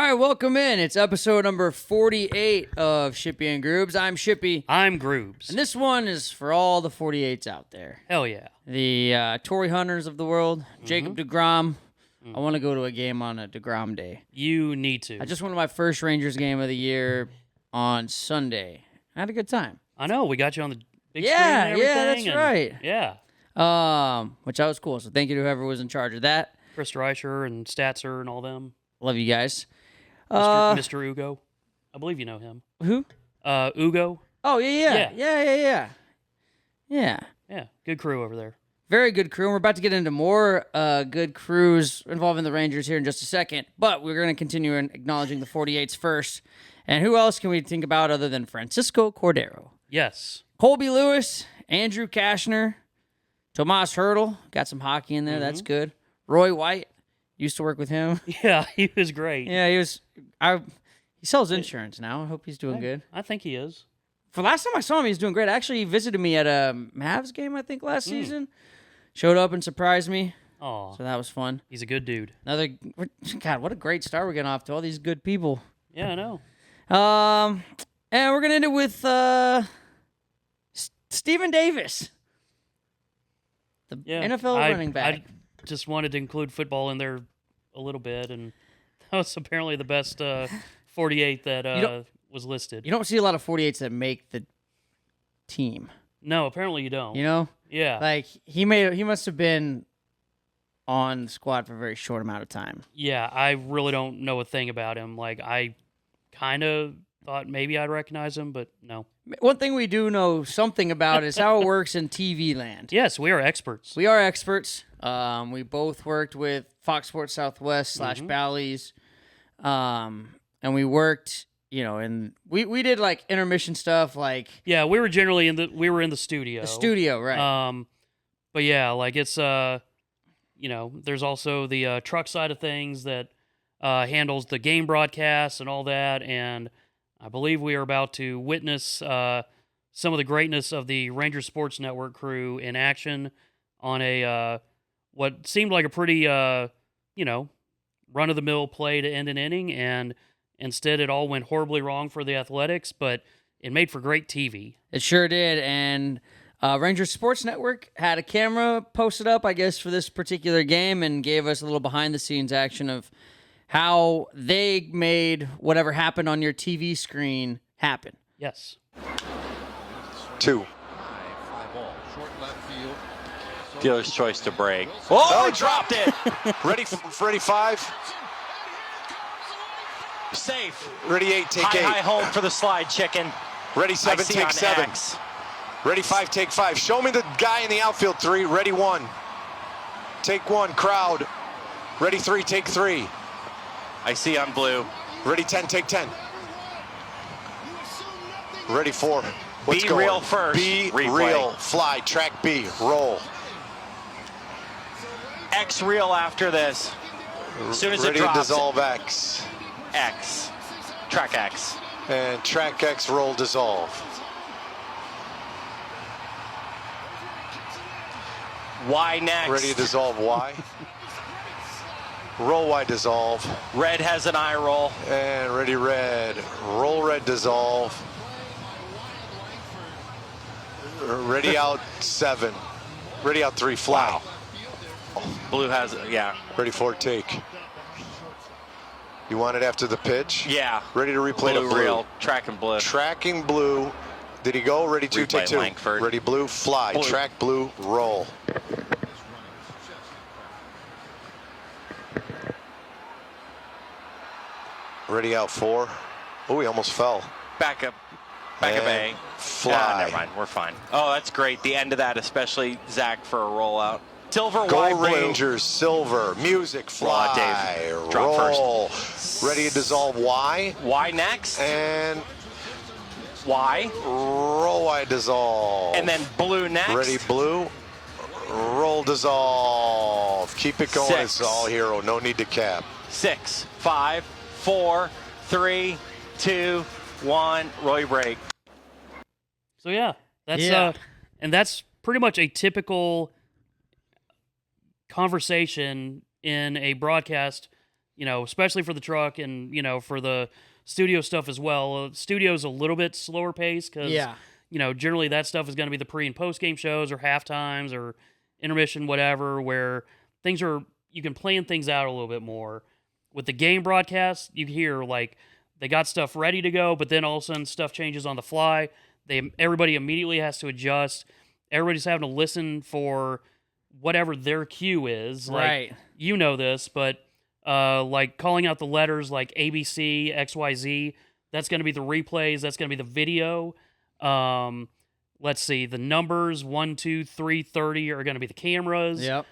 right, welcome in. It's episode number 48 of Shippy and Grubes. I'm Shippy. I'm Grubes. And this one is for all the 48s out there. Hell yeah. The Torrey Hunters of the world, Jacob DeGrom. I want to go to a game on a DeGrom day. You need to. I just went to my first Rangers game of the year on Sunday. I had a good time. I know. We got you on the big screen and everything. Yeah, that's right. Yeah. Which that was cool. So thank you to whoever was in charge of that. Chris Reicher and Statzer and all them. Love you guys. Mr. Ugo. I believe you know him. Who? Ugo. Oh, yeah. Yeah. Yeah. Good crew over there. Very good crew. And we're about to get into more good crews involving the Rangers here in just a second. But we're going to continue in acknowledging the 48s first. And who else can we think about other than Francisco Cordero? Yes. Colby Lewis, Andrew Kashner, Tomas Hurdle. Got some hockey in there. That's good. Roy White. Used to work with him. Yeah, he was great. Yeah, he was. He sells insurance now. I hope he's doing good. I think he is. For last time I saw him, he was doing great. Actually, he visited me at a Mavs game, I think, last season. Showed up and surprised me. Oh, So that was fun. he's a good dude. God, what a great start we're getting off to all these good people. Yeah, I know. And we're gonna end it with Stephen Davis, the NFL running back. I just wanted to include football in there a little bit, and that was apparently the best 48 that was listed. You don't see a lot of 48s that make the team. No, apparently you don't. You know, Yeah. like he must have been on the squad for a very short amount of time. Yeah, I really don't know a thing about him. Like, I kind of thought maybe I'd recognize him, but no. One thing we do know something about is how it works in TV land. Yes, we are experts. We are experts. We both worked with Fox Sports Southwest / Bally's. And we worked, and we did like intermission stuff, like Yeah, we were generally in the studio. the studio, right? But yeah, like it's there's also the truck side of things that handles the game broadcasts and all that, and I believe we are about to witness some of the greatness of the Ranger Sports Network crew in action on a what seemed like a pretty run-of-the-mill play to end an inning, and instead it all went horribly wrong for the Athletics, but it made for great TV. It sure did. And Ranger Sports Network had a camera posted up, I guess, for this particular game and gave us a little behind-the-scenes action of how they made whatever happened on your TV screen happen. Yes. 2. Dealer's choice to break. Oh, dropped it. Ready 5. Safe. Ready 8, take 8. High home for the slide, chicken. Ready 7, take 7. X. Ready 5, take 5. Show me the guy in the outfield 3. Ready 1. Take 1, crowd. Ready 3, take 3. I see on blue. Ready 10, take 10. Ready 4. What's Be going? real first. Be Replay. real. Fly. Track B. Roll. X real after this. As soon as Ready it drops. to dissolve X. X. Track X. And track X, roll, dissolve. Y next. Ready to dissolve Y. Roll Y, dissolve. Red has an eye roll. And ready red. Roll red, dissolve. Ready out 7. Ready out 3, fly. Wow. Blue has, yeah. Ready 4, take. You want it after the pitch? Yeah. Ready to replay to blue. Real. Tracking blue. Tracking blue. Did he go? Ready 2, take Replay 2. Langford. Ready blue, fly. Blue. Track blue, roll. Ready out 4. Oh, he almost fell. Back up. Back up A. Fly. Ah, never mind. We're fine. Oh, that's great. The end of that, especially Zach for a rollout. Silver, Go Y, blue. Rangers, silver, music, fly, Dave. Drop roll. Ready to dissolve Y. Y next. And Y. roll Y, dissolve. And then blue next. Ready, blue. Roll, dissolve. Keep it going. 6. It's all hero. No need to cap. 6, 5, 4, 3, 2, 1. Roy break. So yeah, that's and that's pretty much a typical conversation in a broadcast especially for the truck and, for the studio stuff as well. Studio's a little bit slower paced because, generally that stuff is going to be the pre and post game shows or half times or intermission, whatever, where you can plan things out a little bit more. With the game broadcast, you hear like they got stuff ready to go, but then all of a sudden stuff changes on the fly. Everybody immediately has to adjust. Everybody's having to listen for whatever their cue is. Right. Like, this, but like calling out the letters like ABC, XYZ, that's going to be the replays. That's going to be the video. Let's see, the numbers 1, 2, 3, 30 are going to be the cameras. Yep.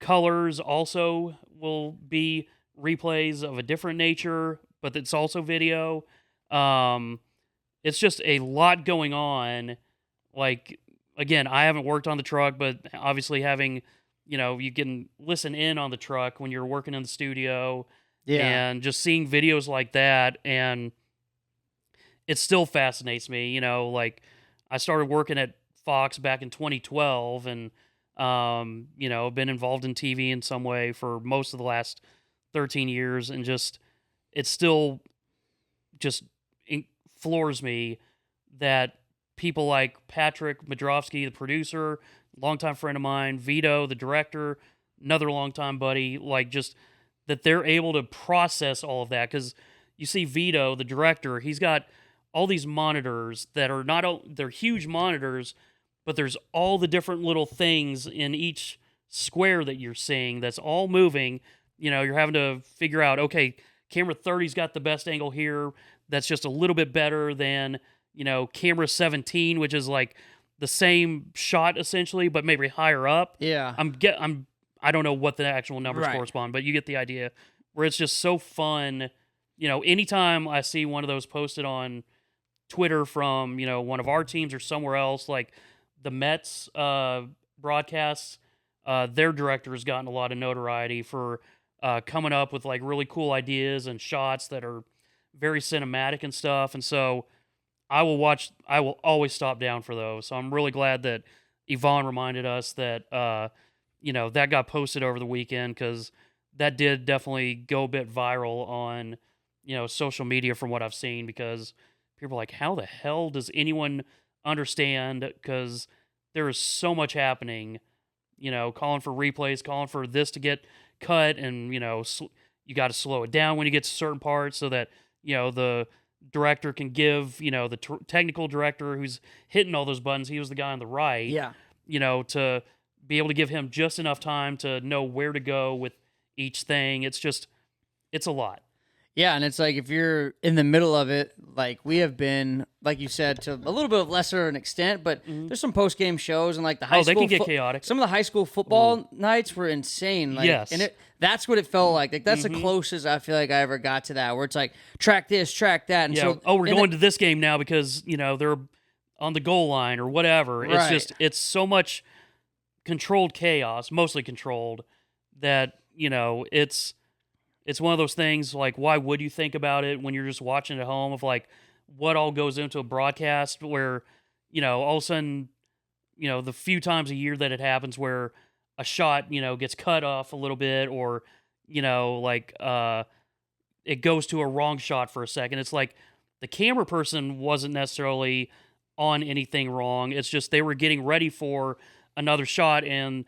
Colors also will be replays of a different nature, but it's also video. It's just a lot going on. Like, again, I haven't worked on the truck, but obviously having, you can listen in on the truck when you're working in the studio. Yeah. And just seeing videos like that, and it still fascinates me. Like I started working at Fox back in 2012 and, been involved in TV in some way for most of the last 13 years. And it still floors me that people like Patrick Madrowski, the producer, longtime friend of mine, Vito, the director, another longtime buddy, like just that they're able to process all of that. Because you see Vito, the director, he's got all these monitors that are they're huge monitors, but there's all the different little things in each square that you're seeing that's all moving. You're having to figure out, okay, camera 30's got the best angle here. That's just a little bit better than, camera 17, which is like the same shot essentially, but maybe higher up. Yeah. I don't know what the actual numbers Right. correspond, but you get the idea, where it's just so fun. Anytime I see one of those posted on Twitter from, one of our teams or somewhere else, like the Mets broadcasts, their director has gotten a lot of notoriety for coming up with like really cool ideas and shots that are very cinematic and stuff. And so I will always stop down for those. So I'm really glad that Yvonne reminded us that, that got posted over the weekend, because that did definitely go a bit viral on, social media from what I've seen, because people are like, how the hell does anyone understand? Because there is so much happening, calling for replays, calling for this to get cut, and, you got to slow it down when you get to certain parts so that, the director can give, the technical director who's hitting all those buttons, he was the guy on the right, Yeah. To be able to give him just enough time to know where to go with each thing. It's a lot. Yeah, and it's like if you're in the middle of it, like we have been, like you said, to a little bit of lesser an extent, but there's some post-game shows and like the high school. They can get chaotic. Some of the high school football nights were insane. Like, yes. And that's what it felt like. Like that's the closest I feel like I ever got to that, where it's like track this, track that. And yeah. so, we're going to this game now because, they're on the goal line or whatever. Right. It's so much controlled chaos, mostly controlled, that, it's one of those things, like, why would you think about it when you're just watching at home, of like what all goes into a broadcast where, all of a sudden, the few times a year that it happens where a shot, gets cut off a little bit, or, it goes to a wrong shot for a second. It's like the camera person wasn't necessarily on anything wrong. It's just they were getting ready for another shot, and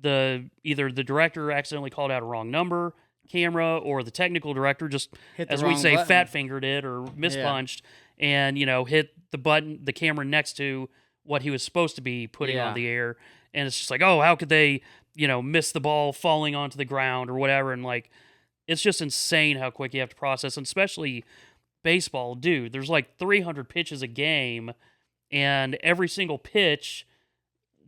either the director accidentally called out a wrong number camera, or the technical director just, Hit the as we wrong say, button. fat fingered it or mispunched, and hit the camera next to what he was supposed to be putting on the air. And it's just like, oh, how could they miss the ball falling onto the ground or whatever. And like, it's just insane how quick you have to process, and especially baseball. Dude, there's like 300 pitches a game, and every single pitch,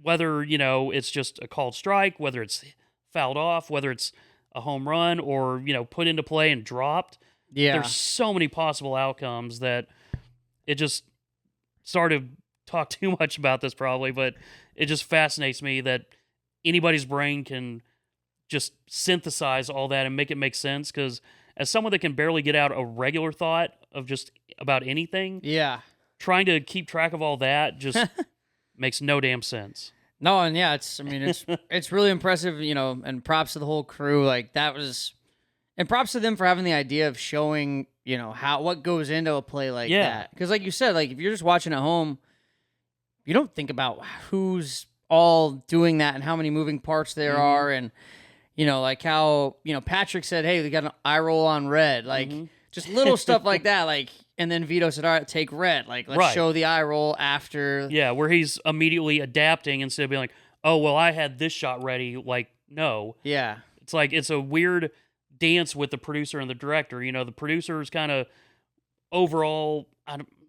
whether it's just a called strike, whether it's fouled off, whether it's a home run, or put into play and dropped. Yeah. There's so many possible outcomes that it just started to talk too much about this probably, but it just fascinates me that anybody's brain can just synthesize all that and make it make sense. Because as someone that can barely get out a regular thought of just about anything, Yeah. trying to keep track of all that just makes no damn sense. No, and yeah, it's really impressive, and props to the whole crew. Like that was And props to them for having the idea of showing, what goes into a play like that. Because like you said, like if you're just watching at home, you don't think about who's all doing that and how many moving parts there are. And, like how, Patrick said, hey, we got an eye roll on red. Like just little stuff like that. Like, and then Vito said, all right, take red. Like, let's show the eye roll after. Yeah, where he's immediately adapting instead of being like, oh, well, I had this shot ready. Like, no. Yeah. It's like, it's a weird dance with the producer and the director. The producer is kind of overall,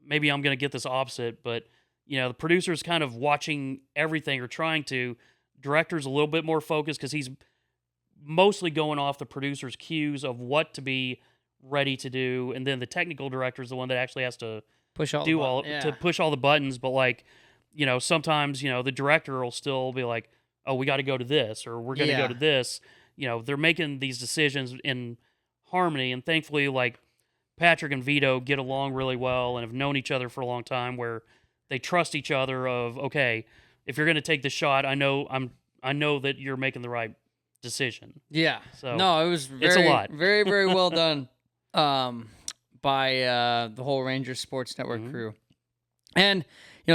maybe I'm going to get this opposite, but, the producer's kind of watching everything or trying to. Director's a little bit more focused because he's mostly going off the producer's cues of what to be ready to do, and then the technical director is the one that actually has to push all to push all the buttons. But like, sometimes the director will still be like, oh, we got to go to this, or we're going to go to this. They're making these decisions in harmony, and thankfully, like Patrick and Vito get along really well and have known each other for a long time, where they trust each other. Of okay, if you're going to take the shot, I know that you're making the right decision. Yeah. So no, it was it's a lot. very, very well done by the whole Rangers Sports Network crew. And,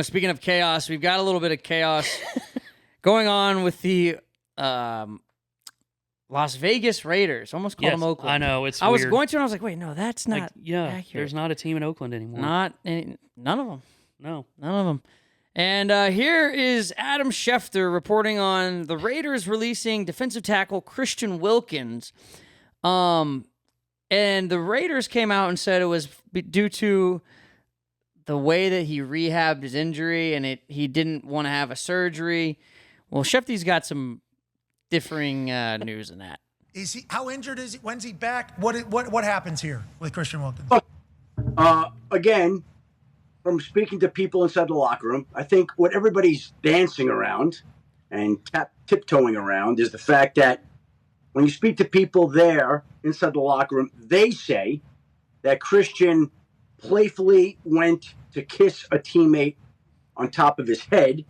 speaking of chaos, we've got a little bit of chaos going on with the Las Vegas Raiders. Almost called them Oakland. I know, it's I weird. was going to, and I was like, wait, no, that's not accurate. There's not a team in Oakland anymore. None of them. No. None of them. And here is Adam Schefter reporting on the Raiders releasing defensive tackle Christian Wilkins. And the Raiders came out and said it was due to the way that he rehabbed his injury and he didn't want to have a surgery. Well, Schefter's got some differing news in that. Is he? How injured is he? When's he back? What happens here with Christian Wilkins? Again, from speaking to people inside the locker room, I think what everybody's dancing around and tiptoeing around is the fact that when you speak to people there inside the locker room, they say that Christian playfully went to kiss a teammate on top of his head,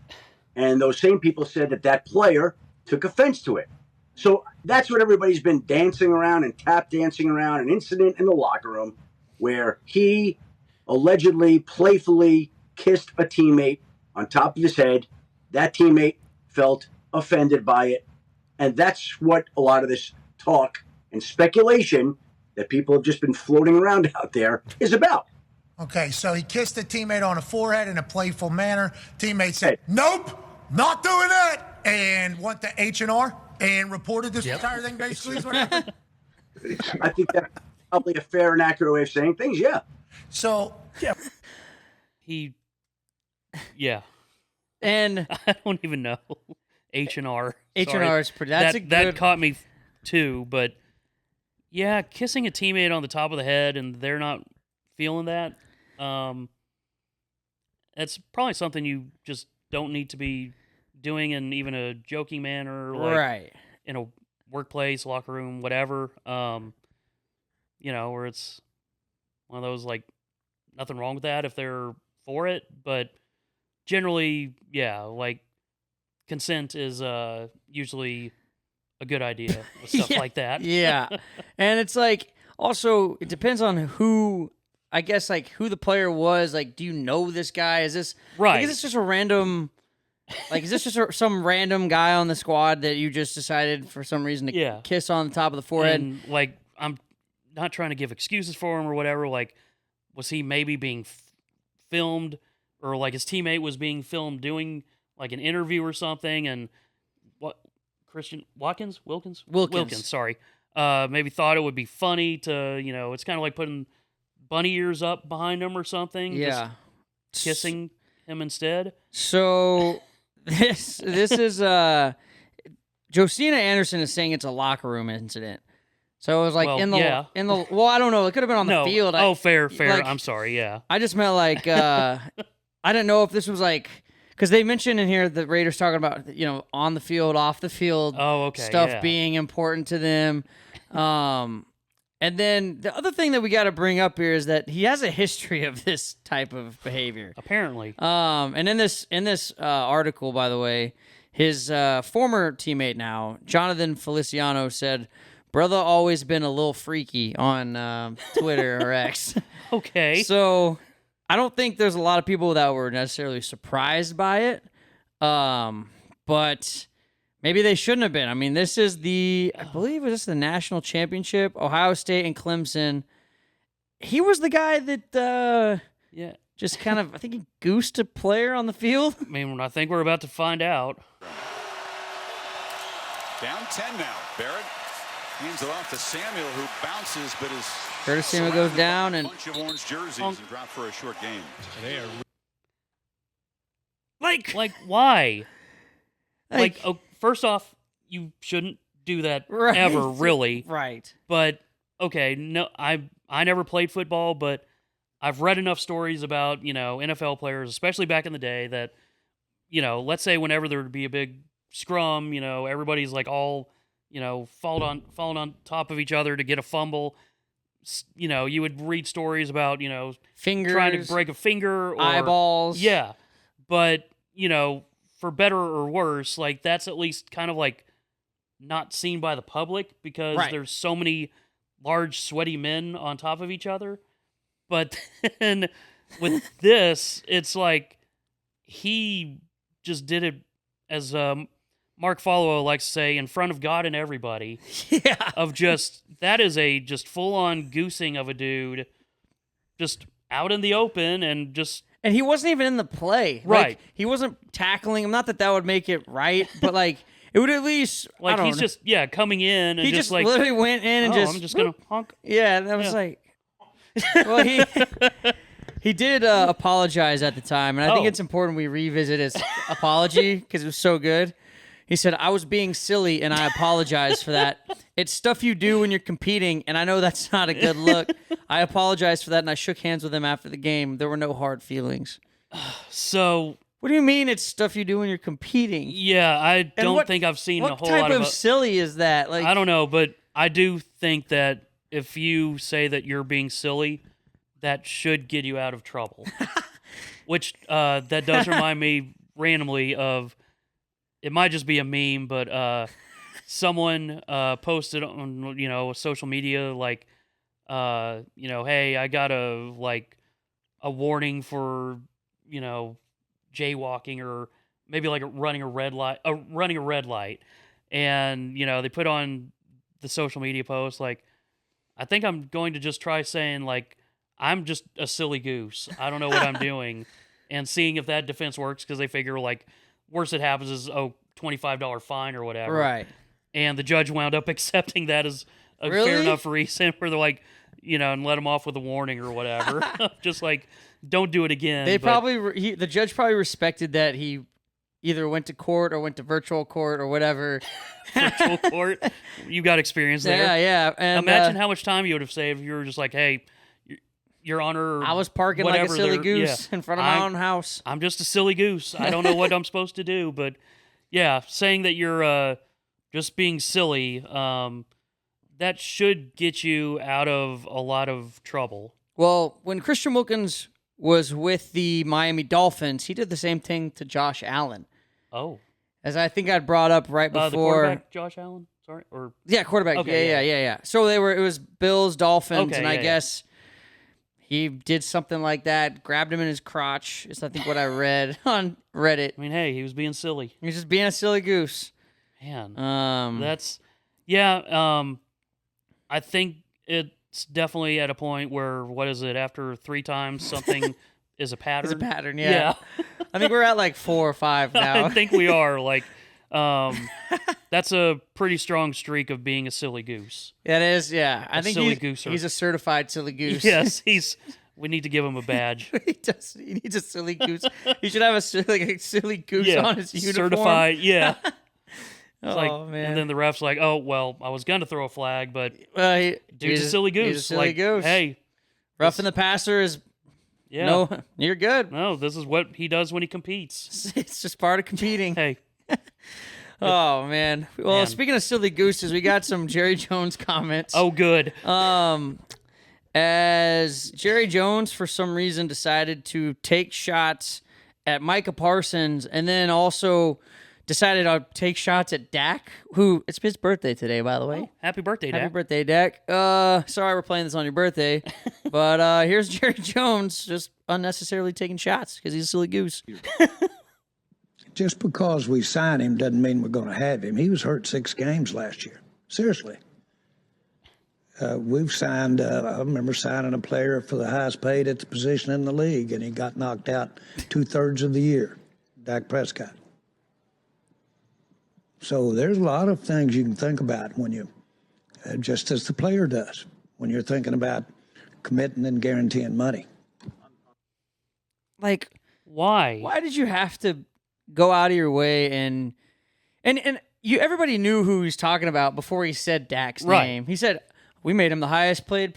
and those same people said that player took offense to it. So that's what everybody's been dancing around and tap dancing around, an incident in the locker room where he allegedly playfully kissed a teammate on top of his head. That teammate felt offended by it. And that's what a lot of this talk and speculation that people have just been floating around out there is about. Okay, so he kissed a teammate on the forehead in a playful manner. Teammate said, nope, not doing that, and went to H&R and reported this entire thing basically is what happened? I think that's probably a fair and accurate way of saying things, yeah. So, yeah. And I don't even know. H&R. H&R is pretty. That caught me too, but yeah, kissing a teammate on the top of the head and they're not feeling that. That's probably something you just don't need to be doing in even a joking manner, like right in a workplace, locker room, whatever. Where it's one of those like nothing wrong with that if they're for it, but generally, yeah, like consent is usually a good idea with stuff like that. Yeah. And it's like also it depends on who, I guess, like who the player was. Like, do you know this guy? Is this right? Like, is this just a random? Like, is this just some random guy on the squad that you just decided for some reason to kiss on the top of the forehead? And like, I'm not trying to give excuses for him or whatever. Like, was he maybe being filmed, or like his teammate was being filmed doing like an interview or something? And what Wilkins, sorry, maybe thought it would be funny to, it's kind of like putting bunny ears up behind him or something. Yeah, just kissing him instead. So this is Josina Anderson is saying it's a locker room incident. So it was like in the well, I don't know. It could have been on the field. Fair. Like, I'm sorry. Yeah, I just meant like I didn't know if this was like, because they mentioned in here the Raiders talking about on the field, off the field, stuff being important to them. And then the other thing that we got to bring up here is that he has a history of this type of behavior. Apparently. And in this article, by the way, his former teammate now, Jonathan Feliciano, said, brother always been a little freaky on Twitter or X. Okay. So I don't think there's a lot of people that were necessarily surprised by it, but maybe they shouldn't have been. I mean, this is I believe it was the national championship, Ohio State and Clemson. He was the guy that just kind of, I think he goosed a player on the field. I mean, I think we're about to find out. Down 10 now. Barrett hands it off to Samuel, who bounces, but is Curtis Samuel goes down, and bunch of orange jerseys and dropped for a short game. Like why? First off, you shouldn't do that ever, really. Right. But okay, no, I never played football, but I've read enough stories about, NFL players, especially back in the day, that, let's say whenever there would be a big scrum, everybody's like all, falling on top of each other to get a fumble. You would read stories about, Fingers, trying to break a finger or eyeballs. Yeah. But, for better or worse, like that's at least kind of like not seen by the public because there's so many large sweaty men on top of each other. But then with this, it's like he just did it, as Mark Follow likes to say, in front of God and everybody. Yeah. That is a just full-on goosing of a dude just out in the open and just... And he wasn't even in the play. Right. Like, he wasn't tackling him. Not that would make it right, but like it would at least... Like he's just, coming in and he just like... literally went in and I'm just going to honk. Yeah, that was like... Well, he did apologize at the time, and I think it's important we revisit his apology because it was so good. He said, "I was being silly, and I apologize for that. It's stuff you do when you're competing, and I know that's not a good look. I apologize for that, and I shook hands with him after the game. There were no hard feelings." So... What do you mean it's stuff you do when you're competing? Yeah, I don't think I've seen a whole lot of... What type of silly is that? Like, I don't know, but I do think that if you say that you're being silly, that should get you out of trouble. Which, that does remind me randomly of... It might just be a meme, but someone posted on social media like, hey, I got a warning for jaywalking or maybe like running a red light, and they put on the social media post like, I think I'm going to just try saying like, I'm just a silly goose. I don't know what I'm doing, and seeing if that defense works because they figure like. Worst that happens is $25 fine or whatever. Right. And the judge wound up accepting that as a Really? fair enough reason where they're like, and let him off with a warning or whatever. Just like, don't do it again. The judge probably respected that he either went to court or went to virtual court or whatever. Virtual court. You got experience there. Yeah. And, imagine how much time you would have saved if you were just like, hey, Your Honor, I was parking like a silly goose in front of my own house. I'm just a silly goose. I don't know what I'm supposed to do, but yeah, saying that you're just being silly, that should get you out of a lot of trouble. Well, when Christian Wilkins was with the Miami Dolphins, he did the same thing to Josh Allen. Oh. As I think I'd brought up right before. The quarterback, Josh Allen? Sorry? Quarterback. Okay, yeah. So it was Bills, Dolphins, okay, and I guess... He did something like that, grabbed him in his crotch, is I think what I read on Reddit. I mean, hey, he was being silly. He was just being a silly goose. Man. That's... Yeah, I think it's definitely at a point where, what is it, after 3 times something is a pattern? It's a pattern, yeah. I think we're at like 4 or 5 now. I think we are, that's a pretty strong streak of being a silly goose. It is, yeah. I think gooser. He's a certified silly goose. Yes, we need to give him a badge. He needs a silly goose. He should have a silly goose on his uniform. Certified, yeah. Man. And then the ref's like, oh, well, I was going to throw a flag, but dude's a silly goose. He's a silly goose. Hey. Roughing the passer is... Yeah. No, you're good. No, this is what he does when he competes. It's just part of competing. Hey. Oh, man. Well, speaking of silly gooses, we got some Jerry Jones comments. Oh, good. As Jerry Jones, for some reason, decided to take shots at Micah Parsons and then also decided I'll take shots at Dak, who it's his birthday today, by the way. Oh, happy birthday, Dak. Happy birthday, Dak. Sorry we're playing this on your birthday, but here's Jerry Jones just unnecessarily taking shots because he's a silly goose. Just because we sign him doesn't mean we're going to have him. He was hurt 6 games last year. Seriously. We've signed, I remember signing a player for the highest paid at the position in the league, and he got knocked out 2/3 of the year, Dak Prescott. So there's a lot of things you can think about when you, just as the player does, when you're thinking about committing and guaranteeing money. Like, Why? why did you have to go out of your way and you? Everybody knew who he was talking about before he said Dak's Right. name. He said we made him the highest paid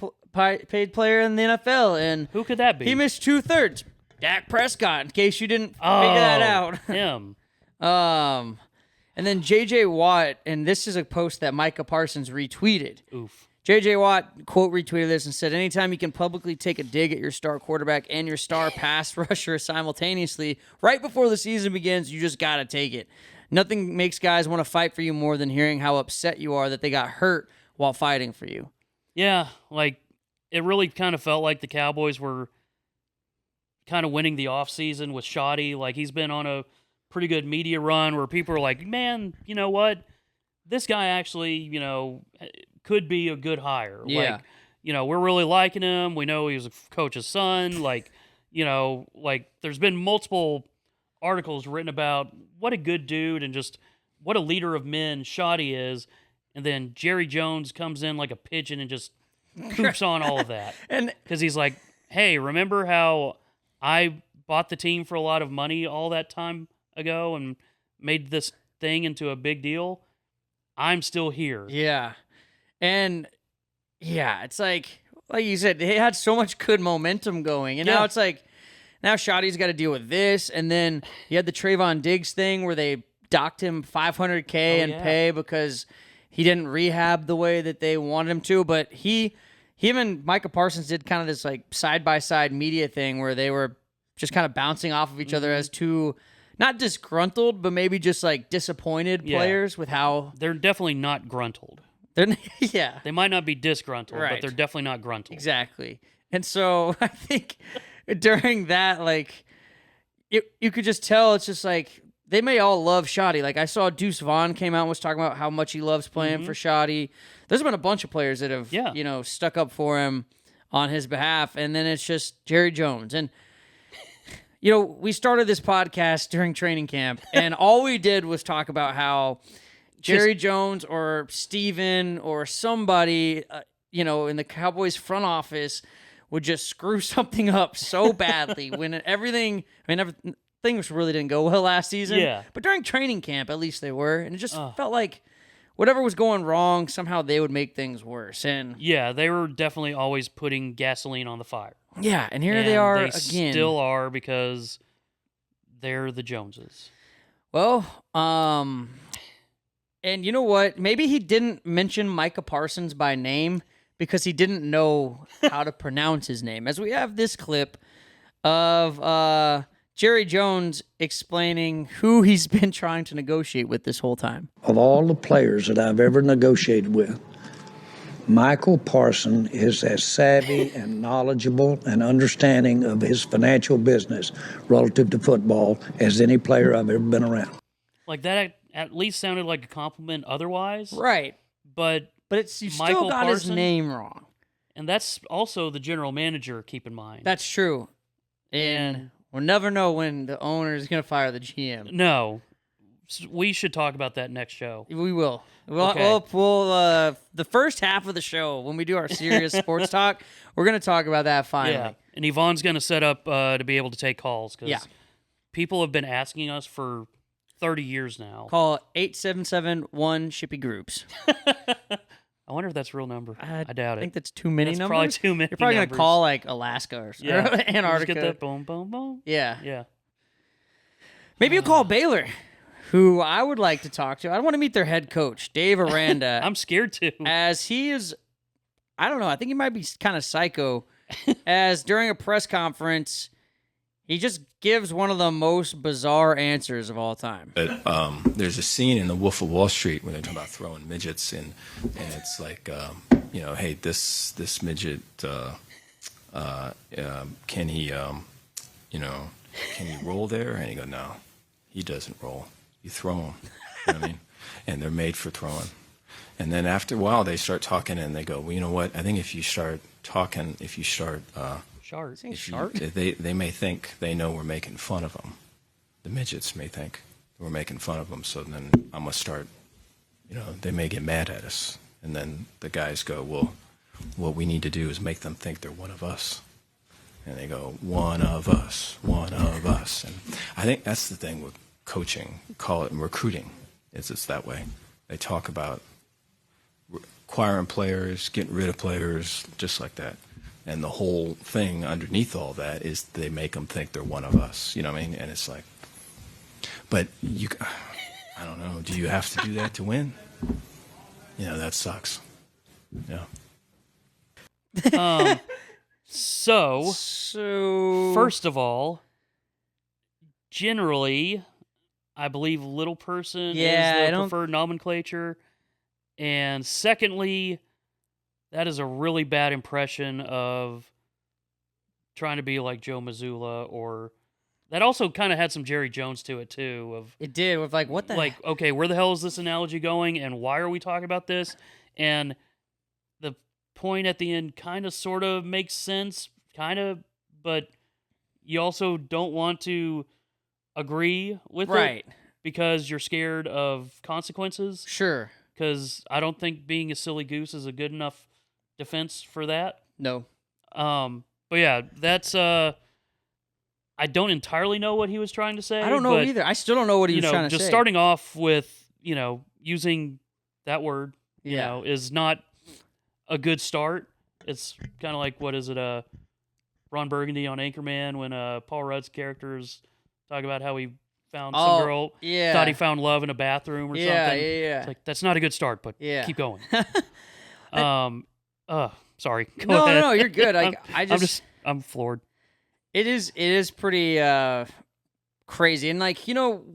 player in the NFL, and Who could that be? he missed 2/3. Dak Prescott, in case you didn't figure that out. Him. And then J.J. Watt, and this is a post that Micah Parsons retweeted. Oof. J.J. Watt, quote, retweeted this and said, anytime you can publicly take a dig at your star quarterback and your star pass rusher simultaneously right before the season begins, you just got to take it. Nothing makes guys want to fight for you more than hearing how upset you are that they got hurt while fighting for you. Yeah, like, it really kind of felt like the Cowboys were kind of winning the offseason with Shoddy. Like, he's been on a pretty good media run where people are like, man, you know what? This guy actually, could be a good hire. Yeah. Like, we're really liking him. We know he was a coach's son. Like, there's been multiple articles written about what a good dude and just what a leader of men Shoddy is. And then Jerry Jones comes in like a pigeon and just poops on all of that. And Because he's like, hey, remember how I bought the team for a lot of money all that time ago and made this thing into a big deal? I'm still here. yeah. And yeah, it's like you said, they had so much good momentum going. And now Yeah. it's like, now Shoddy's got to deal with this. And then you had the Trayvon Diggs thing where they docked him $500K in yeah. pay because he didn't rehab the way that they wanted him to. But him and Micah Parsons did kind of this like side-by-side media thing where they were just kind of bouncing off of each other as two, not disgruntled, but maybe just like disappointed Yeah. players with how They're definitely not gruntled. they're. Yeah, They might not be disgruntled, Right. but they're definitely not gruntled. exactly. And so I think during that, like, you could just tell it's just like they may all love Shoddy. Like I saw Deuce Vaughn came out and was talking about how much he loves playing for Shoddy. There's been a bunch of players that have, Yeah. stuck up for him on his behalf. And then it's just Jerry Jones. And, we started this podcast during training camp, and all we did was talk about how Jerry Jones or Steven or somebody, in the Cowboys front office would just screw something up so badly when everything things really didn't go well last season. Yeah. But during training camp, at least they were. And it just felt like whatever was going wrong, somehow they would make things worse. And Yeah, they were definitely always putting gasoline on the fire. yeah, and here And they are they again. still are because they're the Joneses. Well, and you know what? Maybe he didn't mention Micah Parsons by name because he didn't know how to pronounce his name. As we have this clip of Jerry Jones explaining who he's been trying to negotiate with this whole time. Of all the players that I've ever negotiated with, Michael Parson is as savvy and knowledgeable and understanding of his financial business relative to football as any player I've ever been around. Like, that at least sounded like a compliment otherwise. Right. But But you Michael still got his Parson? name wrong. And that's also the general manager, keep in mind. That's true. And we'll never know when the owner is going to fire the GM. No. We should talk about that next show. We will. We'll the first half of the show, when we do our serious sports talk, we're going to talk about that finally. Yeah. And Yvonne's going to set up to be able to take calls because Yeah. people have been asking us for 30 years now. Call 877-1-Shippy Grubes. I wonder if that's a real number. I doubt I think it. that's too many That's numbers. probably too many You're probably numbers. to call like Alaska or Yeah. Antarctica. Just get that boom, boom, boom. Yeah. Yeah. Maybe you call Baylor, who I would like to talk to. I want to meet their head coach, Dave Aranda. I'm scared to. As he is, I don't know, I think he might be kind of psycho. As during a press conference, He just gives one of the most bizarre answers of all time. There's a scene in The Wolf of Wall Street where they're talking about throwing midgets, and it's like, hey, this midget, can he, can he roll there? And he go, no, he doesn't roll. You throw him. You know what I mean? And they're made for throwing. And then after a while, they start talking, and they go, well, you know what? I think if you start talking, they may think they know we're making fun of them. The midgets may think we're making fun of them. So then I'm going to start, they may get mad at us. And then the guys go, well, what we need to do is make them think they're one of us. And they go, one of us, one of us. And I think that's the thing with coaching, call it recruiting. It's that way. They talk about acquiring players, getting rid of players, just like that. And the whole thing underneath all that is they make them think they're one of us. You know what I mean? And it's like, but I don't know. Do you have to do that to win? That sucks. Yeah. So, first of all, generally, I believe little person is the preferred nomenclature. And secondly, that is a really bad impression of trying to be like Joe Mazzulla, or that also kind of had some Jerry Jones to it too. It did, with like, what the like, okay, where the hell is this analogy going, and why are we talking about this? And the point at the end kind of sort of makes sense, but you also don't want to agree with it because you're scared of consequences. Sure. Because I don't think being a silly goose is a good enough defense for that. No. But yeah, that's I don't entirely know what he was trying to say. I don't know either. I still don't know what he was trying to say. Just starting off with, using that word, is not a good start. It's kind of like, what is it, Ron Burgundy on Anchorman when Paul Rudd's characters talk about how he found some girl, thought he found love in a bathroom or something. Yeah. It's like, that's not a good start, but keep going. Sorry. Go ahead. No, you're good. I'm floored. It is pretty crazy. And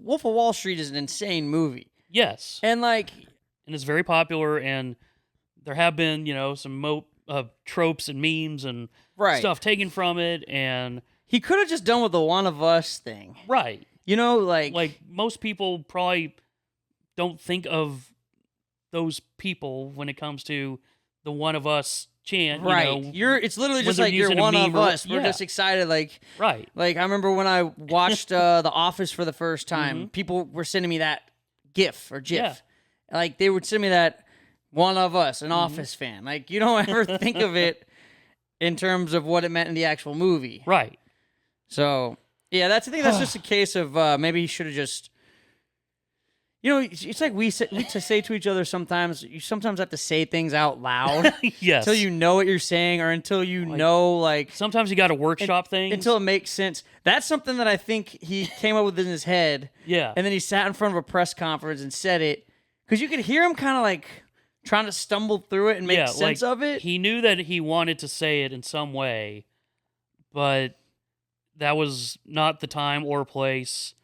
Wolf of Wall Street is an insane movie. Yes. And it's very popular, and there have been, some tropes and memes and stuff taken from it, and he could have just done with the one of us thing. Right. Like most people probably don't think of those people when it comes to the one of us chant. Right. It's literally just like you're one of us. We're just excited. Right. Like I remember when I watched The Office for the first time, people were sending me that GIF or GIF. Yeah. Like they would send me that one of us, an Office fan. Like you don't ever think of it in terms of what it meant in the actual movie. Right. So yeah, I think that's just a case of maybe he should have just. It's like we say to each other sometimes. You sometimes have to say things out loud, yes, until you know what you're saying, or until you know, sometimes you got to workshop things until it makes sense. That's something that I think he came up with in his head. Yeah, and then he sat in front of a press conference and said it because you could hear him kind of trying to stumble through it and make sense of it. He knew that he wanted to say it in some way, but that was not the time or place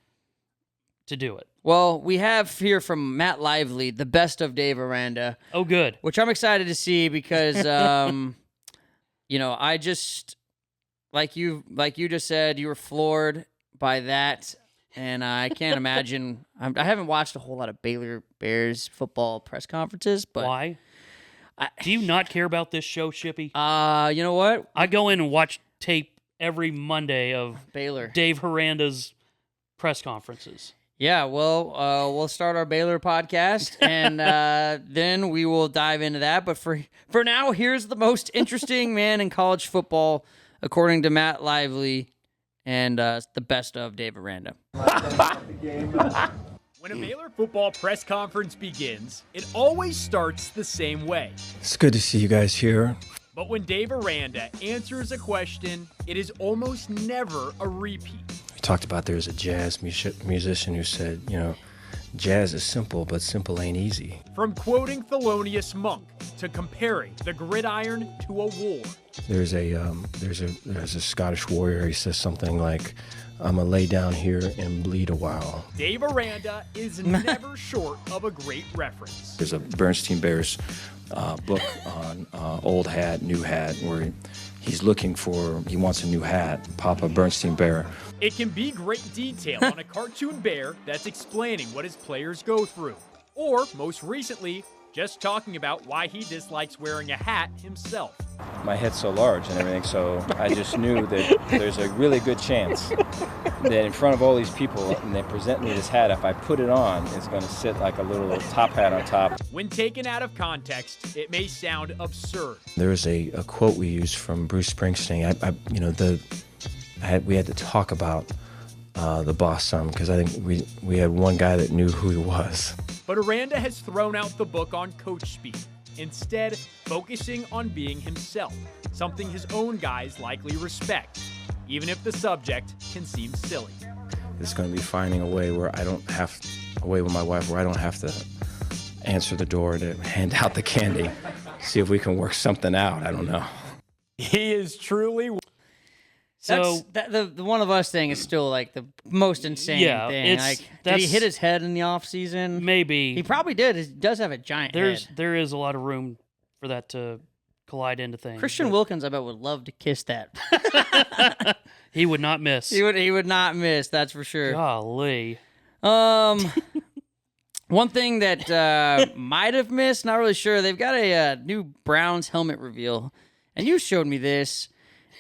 to do it. Well, we have here from Matt Lively, the best of Dave Aranda. Oh, good. Which I'm excited to see because, I just, like you just said, you were floored by that. And I can't imagine, I haven't watched a whole lot of Baylor Bears football press conferences, but. Why? Do you not care about this show, Shippy? You know what? I go in and watch tape every Monday of Baylor. Dave Aranda's press conferences. Yeah, well, we'll start our Baylor podcast, and then we will dive into that. But for now, here's the most interesting man in college football, according to Matt Lively, and the best of Dave Aranda. When a Baylor football press conference begins, it always starts the same way. It's good to see you guys here. But when Dave Aranda answers a question, it is almost never a repeat. We talked about there's a jazz musician who said, jazz is simple, but simple ain't easy. From quoting Thelonious Monk to comparing the gridiron to a war. There's a Scottish warrior. He says something like, "I'm gonna lay down here and bleed a while." Dave Aranda is never short of a great reference. There's a Bernstein Bears book on old hat, new hat, where he wants a new hat. Papa Bernstein Bear. It can be great detail on a cartoon bear that's explaining what his players go through. Or, most recently, just talking about why he dislikes wearing a hat himself. My head's so large and everything, so I just knew that there's a really good chance that in front of all these people, and they present me this hat, if I put it on, it's going to sit like a little top hat on top. When taken out of context, it may sound absurd. There was a quote we used from Bruce Springsteen. We had to talk about the boss some, because I think we had one guy that knew who he was. But Aranda has thrown out the book on coach speak, instead focusing on being himself, something his own guys likely respect, even if the subject can seem silly. It's going to be finding a way where away with my wife, where I don't have to answer the door to hand out the candy. See if we can work something out. I don't know. He is truly... So the One of Us thing is still like the most insane thing. Did he hit his head in the off season? Maybe he probably did. He does have a giant head. There is a lot of room for that to collide into things. Christian Wilkins, I bet, would love to kiss that. He would not miss. He would not miss. That's for sure. Golly. One thing that might have missed, not really sure. They've got a new Browns helmet reveal, and you showed me this.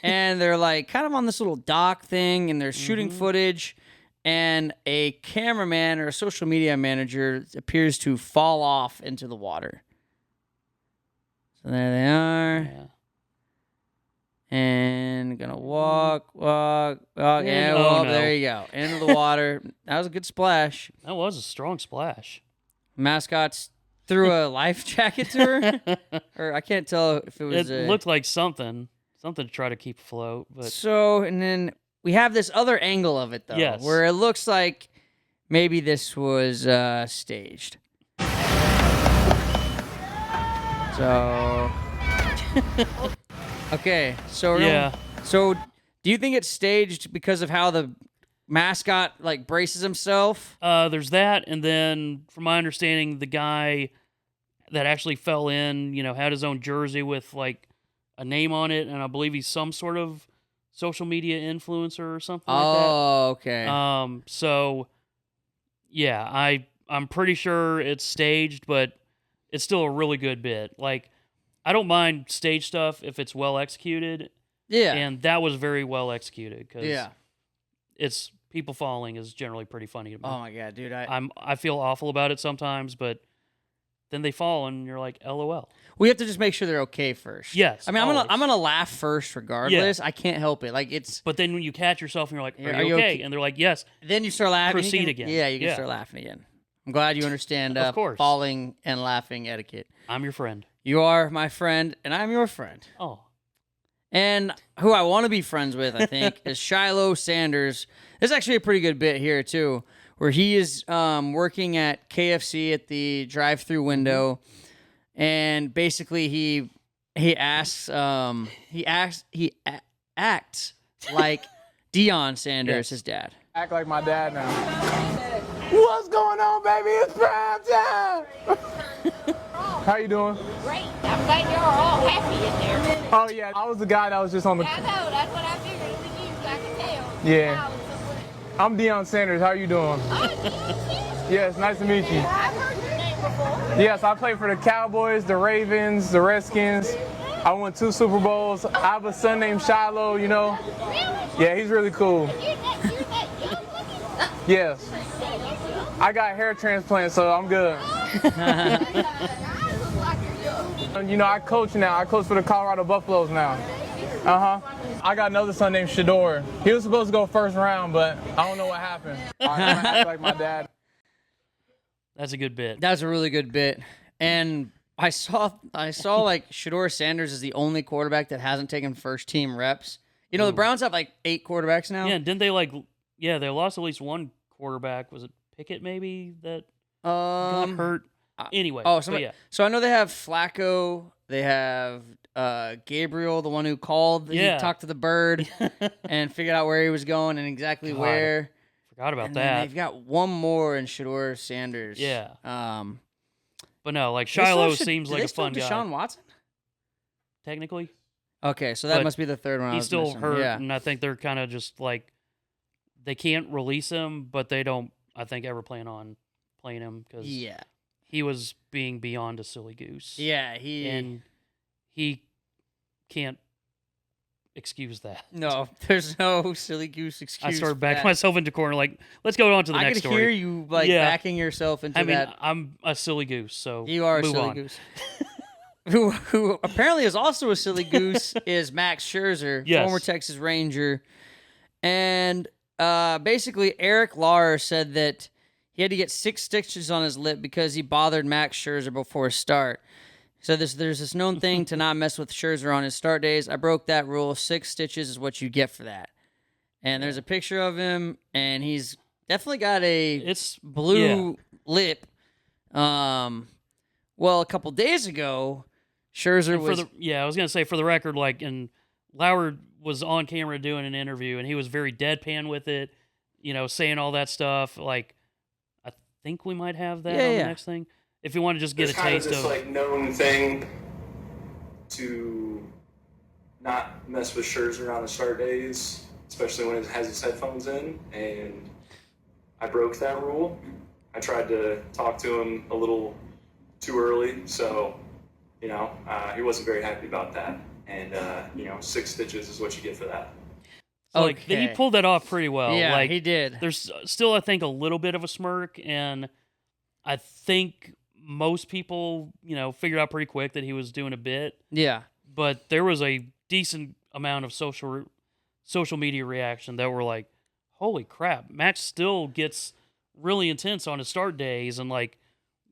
And they're like kind of on this little dock thing, and they're shooting footage, and a cameraman or a social media manager appears to fall off into the water. So there they are. Yeah. And gonna walk. Yeah, well, there you go. Into the water. That was a good splash. That was a strong splash. Mascots threw a life jacket to her. Or I can't tell if it was. It looked like something to try to keep afloat. But so, and then we have this other angle of it, though, yes, where it looks like maybe this was staged. So, okay, so yeah. So, do you think it's staged because of how the mascot like braces himself? There's that, and then from my understanding, the guy that actually fell in, had his own jersey with like a name on it, and I believe he's some sort of social media influencer or something like that. Oh, okay. So, yeah, I'm pretty sure it's staged, but it's still a really good bit. Like, I don't mind stage stuff if it's well executed. Yeah. And that was very well executed, because it's people falling is generally pretty funny to me. Oh my god, dude! I feel awful about it sometimes, but then they fall and you're like, LOL. We have to just make sure they're okay first. Yes. I mean, I'm gonna laugh first regardless. Yeah. I can't help it. Like it's. But then when you catch yourself and you're like, are you okay? And they're like, yes. Then you start laughing. Proceed again. Yeah, you can start laughing again. I'm glad you understand of course. falling and laughing etiquette. I'm your friend. You are my friend, and I'm your friend. Oh. And who I want to be friends with, I think, is Shiloh Sanders. There's actually a pretty good bit here, too, where he is working at KFC at the drive-thru window, and basically he acts like Deion Sanders, his dad. Act like my dad now. What's going on, baby? It's prime time. How you doing? Great. I'm glad you're all happy in there. Oh yeah, I was the guy that was just on the. Yeah, I know. That's what I figured. It was you. I can tell. Yeah. I'm Deion Sanders. How you doing? Oh, Deion Sanders. Yes, nice to meet you. I've heard your name before. Yes, I play for the Cowboys, the Ravens, the Redskins. I won 2 Super Bowls. I have a son named Shiloh. Really? Yeah, he's really cool. You're that young looking? Yes. I got hair transplant, so I'm good. I coach now. I coach for the Colorado Buffaloes now. I got another son named Shador. He was supposed to go first round, but I don't know what happened. I'm gonna act like my dad. That's a good bit. That's a really good bit. And I saw like Shador Sanders is the only quarterback that hasn't taken first team reps. The Browns have like 8 quarterbacks now. Yeah, didn't they they lost at least one quarterback. Was it Pickett maybe that got hurt. Anyway. Oh, but yeah. So I know they have Flacco. They have Gabriel, the one who called. Yeah. He talked to the bird and figured out where he was going and exactly God, where. Forgot about and that. Then they've got one more in Shador Sanders. Yeah. But no, like They still Shiloh have seems like a fun guy. Deshaun Watson? Technically. Okay, so that But must be the third one. I He's was still missing. hurt, Yeah. and I think they're kind of just like they can't release him, but they don't, I think, ever plan on playing him because he was being beyond a silly goose. Yeah, and he can't excuse that. No, there's no silly goose excuse. I started for backing that. myself into corner, like, let's go on to the I next could story. hear you backing yourself into I mean, that. I'm a silly goose, so You are a move silly on. goose. who apparently is also a silly goose is Max Scherzer, Yes. former Texas Ranger. And basically, Eric Lauer said that he had to get 6 stitches on his lip because he bothered Max Scherzer before start. So there's this known thing to not mess with Scherzer on his start days. I broke that rule. 6 stitches is what you get for that. And there's a picture of him, and he's definitely got a blue lip. Well, a couple days ago, Scherzer And was... I was gonna say, for the record, like, and Lauer was on camera doing an interview, and he was very deadpan with it, saying all that stuff. Like, I think we might have that on the next thing. If you want to just get a taste of like known thing to not mess with Scherzer on the start days, especially when he has his headphones in, and I broke that rule. I tried to talk to him a little too early, so he wasn't very happy about that. And 6 stitches is what you get for that. So, like, he pulled that off pretty well. Yeah, like, he did. There's still, I think, a little bit of a smirk, and I think most people, figured out pretty quick that he was doing a bit. Yeah. But there was a decent amount of social media reaction that were like, holy crap, Max still gets really intense on his start days, and, like,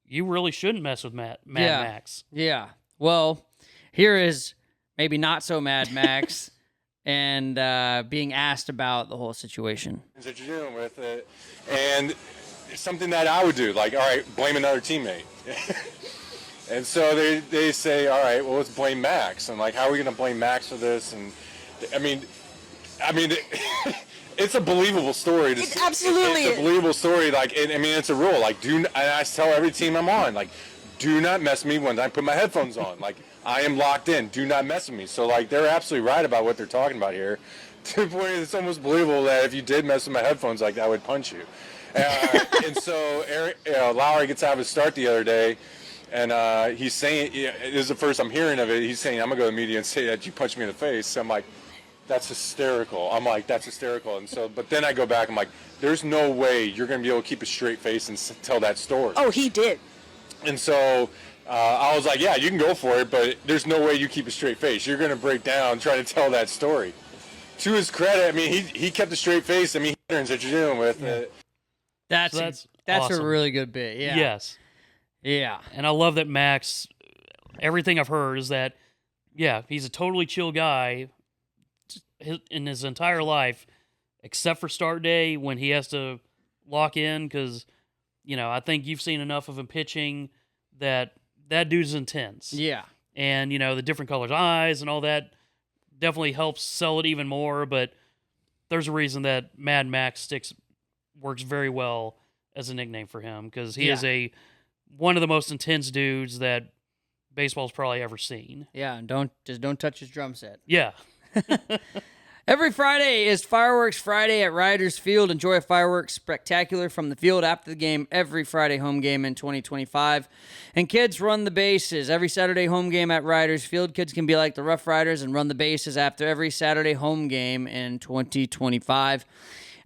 you really shouldn't mess with Mad Max. Yeah. Well, here is maybe not so Mad Max and being asked about the whole situation. That you're dealing with it, and it's something that I would do, like, all right, blame another teammate. And so they say, all right, well, let's blame Max. And, like, how are we going to blame Max for this? And I mean, it's a believable story. It absolutely it's a believable story. Like, it's a rule. Like, I tell every team I'm on, like, do not mess with me when I put my headphones on. Like, I am locked in. Do not mess with me. So, like, they're absolutely right about what they're talking about here. To the point it's almost believable that if you did mess with my headphones, like, I would punch you. And so Lowry gets out of his start the other day, and he's saying, this is the first I'm hearing of it, he's saying, I'm going to go to the media and say that you punched me in the face. So I'm like, that's hysterical. And so, but then I go back, I'm like, there's no way you're going to be able to keep a straight face and tell that story. Oh, he did. And so I was like, yeah, you can go for it, but there's no way you keep a straight face. You're going to break down trying to tell that story. To his credit, I mean, he kept a straight face. I mean, veterans that you're dealing with. That's awesome. a really good bit. Yeah. Yes. Yeah. And I love that Max, everything I've heard is that, he's a totally chill guy in his entire life, except for start day when he has to lock in because, I think you've seen enough of him pitching that dude's intense. Yeah. And, the different colors eyes and all that definitely helps sell it even more, but there's a reason that Mad Max works very well as a nickname for him because he is one of the most intense dudes that baseball's probably ever seen. Yeah, and don't touch his drum set. Yeah. Every Friday is Fireworks Friday at Riders Field. Enjoy a fireworks spectacular from the field after the game every Friday home game in 2025. And kids run the bases. Every Saturday home game at Riders Field, kids can be like the Rough Riders and run the bases after every Saturday home game in 2025.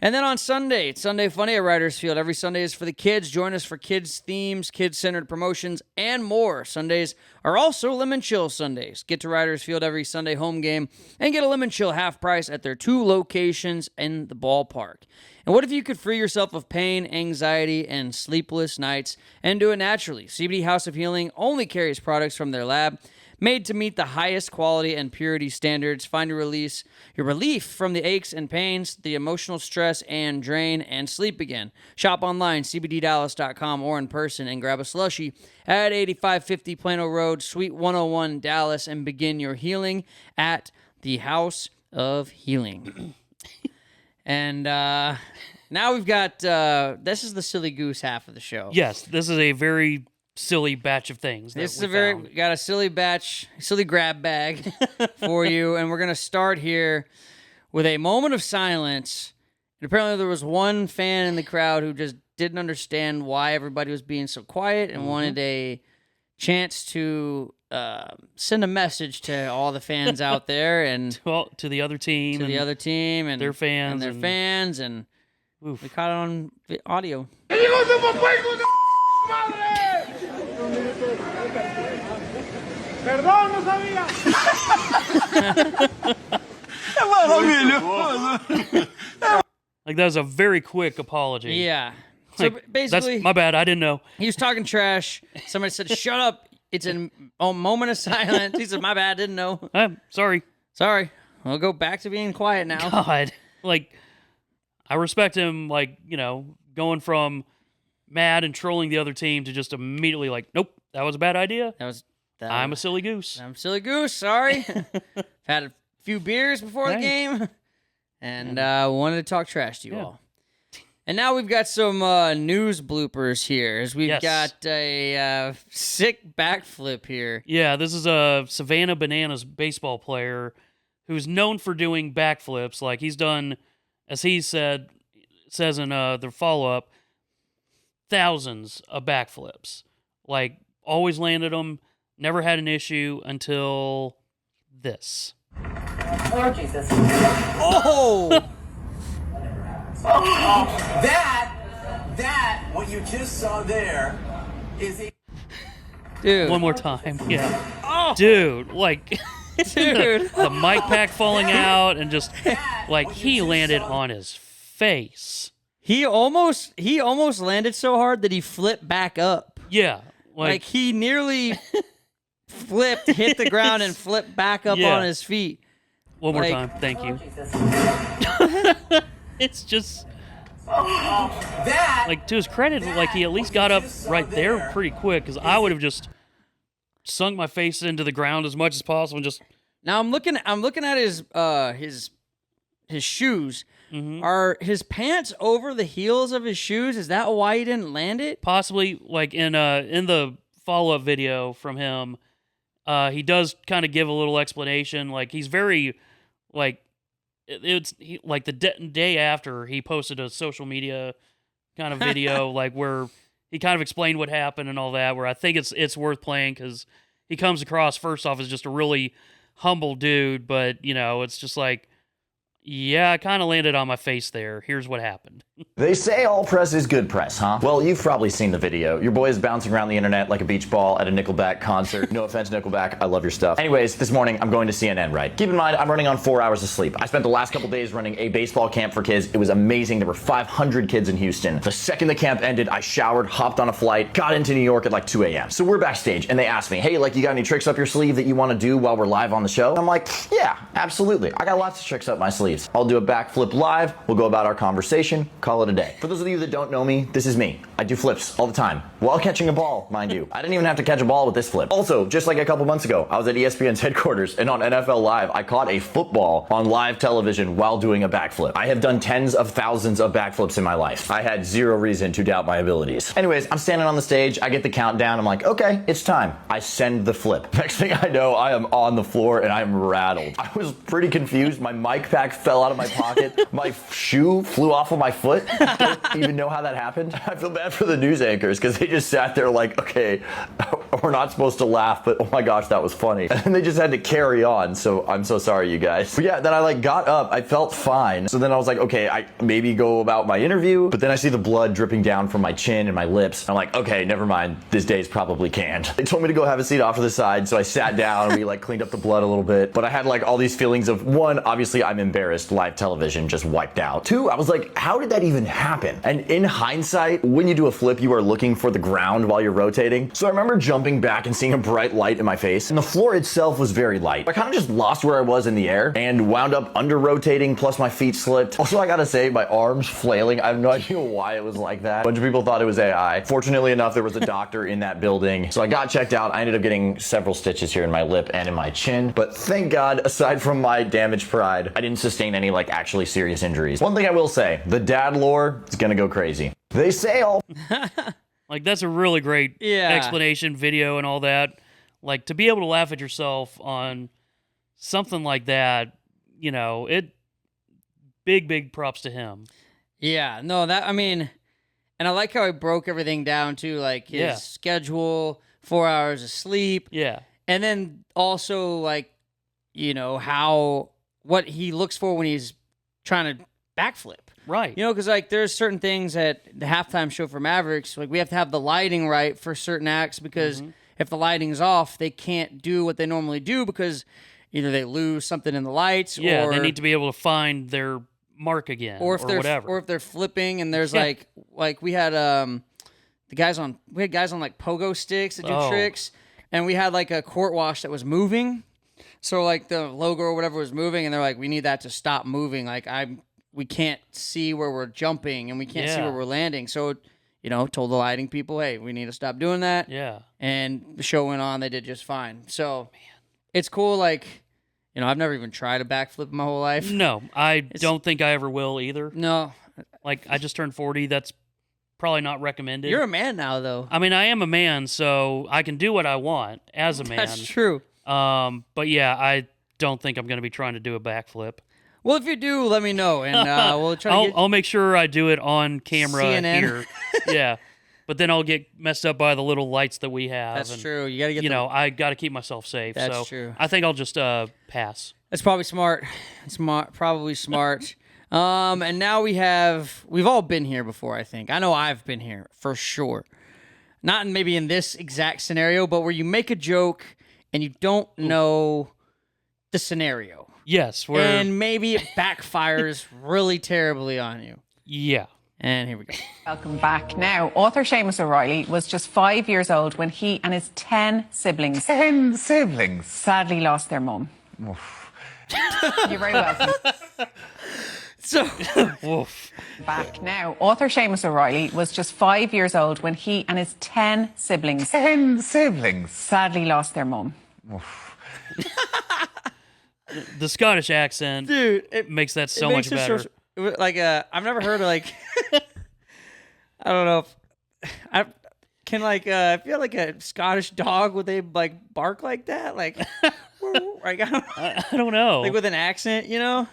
And then on Sunday, it's Sunday Funny at Riders Field. Every Sunday is for the kids. Join us for kids' themes, kids-centered promotions, and more. Sundays are also Lemon Chill Sundays. Get to Riders Field every Sunday home game and get a Lemon Chill half price at their 2 locations in the ballpark. And what if you could free yourself of pain, anxiety, and sleepless nights and do it naturally? CBD House of Healing only carries products from their lab Made to meet the highest quality and purity standards. Find your relief from the aches and pains, the emotional stress and drain, and sleep again. Shop online, cbddallas.com, or in person, and grab a slushie at 8550 Plano Road, Suite 101, Dallas, and begin your healing at the House of Healing. And now we've got, this is the Silly Goose half of the show. Yes, this is a very silly batch of things. This is we got a silly grab bag for you, and we're gonna start here with a moment of silence. And apparently, there was one fan in the crowd who just didn't understand why everybody was being so quiet and wanted a chance to send a message to all the fans out there and to the other team, and their fans, and we caught it on audio. Perdón, no sabía. Like, that was a very quick apology. Yeah. So Like, basically, that's my bad. I didn't know. He was talking trash. Somebody said, "Shut up." It's a moment of silence. He said, "My bad. Didn't know." Sorry. We'll go back to being quiet now. God. Like, I respect him, like, going from mad and trolling the other team to just immediately like, nope, that was a bad idea. I'm a silly goose. I'm a silly goose. Sorry. Had a few beers before the game, and wanted to talk trash to you all. And now we've got some news bloopers here, as we've got a sick backflip here. Yeah, this is a Savannah Bananas baseball player who's known for doing backflips. Like, he's done, as he says in the follow-up, thousands of backflips. Like, always landed them, never had an issue until this. Oh, Jesus. Oh! That, what you just saw there is a... Dude. One more time, yeah. Oh! Dude, like... Dude. the mic pack falling out and just, like, he landed on his face. He almost landed so hard that he flipped back up. Yeah. Like he nearly flipped, hit the ground, and flipped back up on his feet. One more time. Thank you. It's just... like, to his credit, like, he at least got up right there pretty quick, because I would have just sunk my face into the ground as much as possible and just... Now I'm looking at his shoes. Mm-hmm. Are his pants over the heels of his shoes? Is that why he didn't land it? Possibly, like, in the follow-up video from him, he does kind of give a little explanation. Like, he's very, like, like the day after he posted a social media kind of video, like, where he kind of explained what happened and all that, where I think it's worth playing because he comes across, first off, as just a really humble dude, but, it's just like, yeah, I kind of landed on my face there. Here's what happened. They say all press is good press, huh? Well, you've probably seen the video. Your boy is bouncing around the internet like a beach ball at a Nickelback concert. No offense, Nickelback. I love your stuff. Anyways, this morning, I'm going to CNN, right? Keep in mind, I'm running on 4 hours of sleep. I spent the last couple days running a baseball camp for kids. It was amazing. There were 500 kids in Houston. The second the camp ended, I showered, hopped on a flight, got into New York at like 2 a.m. So we're backstage, and they asked me, hey, like, you got any tricks up your sleeve that you want to do while we're live on the show? I'm like, yeah, absolutely. I got lots of tricks up my sleeves. I'll do a backflip live. We'll go about our conversation. Call it a day. For those of you that don't know me, this is me. I do flips all the time. While catching a ball, mind you. I didn't even have to catch a ball with this flip. Also, just like a couple months ago, I was at ESPN's headquarters, and on NFL Live, I caught a football on live television while doing a backflip. I have done tens of thousands of backflips in my life. I had zero reason to doubt my abilities. Anyways, I'm standing on the stage. I get the countdown. I'm like, okay, it's time. I send the flip. Next thing I know, I am on the floor, and I'm rattled. I was pretty confused. My mic pack fell out of my pocket. My shoe flew off of my foot. I don't even know how that happened. I feel bad for the news anchors because they just sat there like, okay, we're not supposed to laugh, but oh my gosh, that was funny. And they just had to carry on. So I'm so sorry, you guys. But yeah, then I got up. I felt fine. So then I was like, okay, I maybe go about my interview. But then I see the blood dripping down from my chin and my lips. I'm like, okay, never mind. This day's probably canned. They told me to go have a seat off to the side. So I sat down and we cleaned up the blood a little bit. But I had all these feelings of, one, obviously I'm embarrassed. Live television just wiped out. Two, I was like, how did that even happen? And in hindsight, when you do a flip, you are looking for the ground while you're rotating. So I remember jumping back and seeing a bright light in my face, and the floor itself was very light. I kind of just lost where I was in the air and wound up under rotating, plus my feet slipped. Also, I gotta say, my arms flailing. I have no idea why it was like that. A bunch of people thought it was AI. Fortunately enough, there was a doctor in that building. So I got checked out. I ended up getting several stitches here in my lip and in my chin. But thank God, aside from my damaged pride, I didn't sustain any like actually serious injuries. One thing I will say, the dad lore is gonna go crazy. They say all... Like, that's a really great explanation, video, and all that. Like, to be able to laugh at yourself on something like that, you know, big props to him. Yeah, no, I mean, and I like how he broke everything down, too, like his schedule, 4 hours of sleep. Yeah. And then also, like, you know, what he looks for when he's trying to backflip. Right. You know, because, like, there's certain things at the halftime show for Mavericks, like, we have to have the lighting right for certain acts because if the lighting's off, they can't do what they normally do because either they lose something in the lights or... they need to be able to find their mark again or whatever. Or if they're flipping and there's, like we had guys on like pogo sticks that do tricks, and we had, like, a court wash that was moving. So, like, the logo or whatever was moving, and they're like, we need that to stop moving. Like, we can't see where we're jumping and we can't see where we're landing. So, you know, told the lighting people, hey, we need to stop doing that. Yeah. And the show went on. They did just fine. So, it's cool. Like, you know, I've never even tried a backflip in my whole life. No, I don't think I ever will either. No. Like, I just turned 40. That's probably not recommended. You're a man now, though. I mean, I am a man, so I can do what I want as a man. That's true. But yeah, I don't think I'm going to be trying to do a backflip. Well, if you do, let me know, and we'll try to I'll make sure I do it on camera CNN. here. Yeah, but then I'll get messed up by the little lights that we have. That's true. You got to get. You know, I got to keep myself safe. That's true. I think I'll just pass. That's probably smart. Probably smart. And now we've all been here before. I think I know I've been here for sure. Not maybe in this exact scenario, but where you make a joke and you don't know the scenario. Yes. And maybe it backfires really terribly on you. Yeah. And here we go. Welcome back. Now, author Seamus O'Reilly was just 5 years old when he and his 10 siblings... 10 siblings? ...sadly lost their mum. You're very welcome. So, back now. Author Seamus O'Reilly was just 5 years old when he and his 10 siblings... 10 siblings? ...sadly lost their mum. The Scottish accent, dude, it makes that so much better. Like, I've never heard of, like, I don't know if I can, like, I feel like a Scottish dog, would they, like, bark like that? Like, I don't know. Like, with an accent, you know?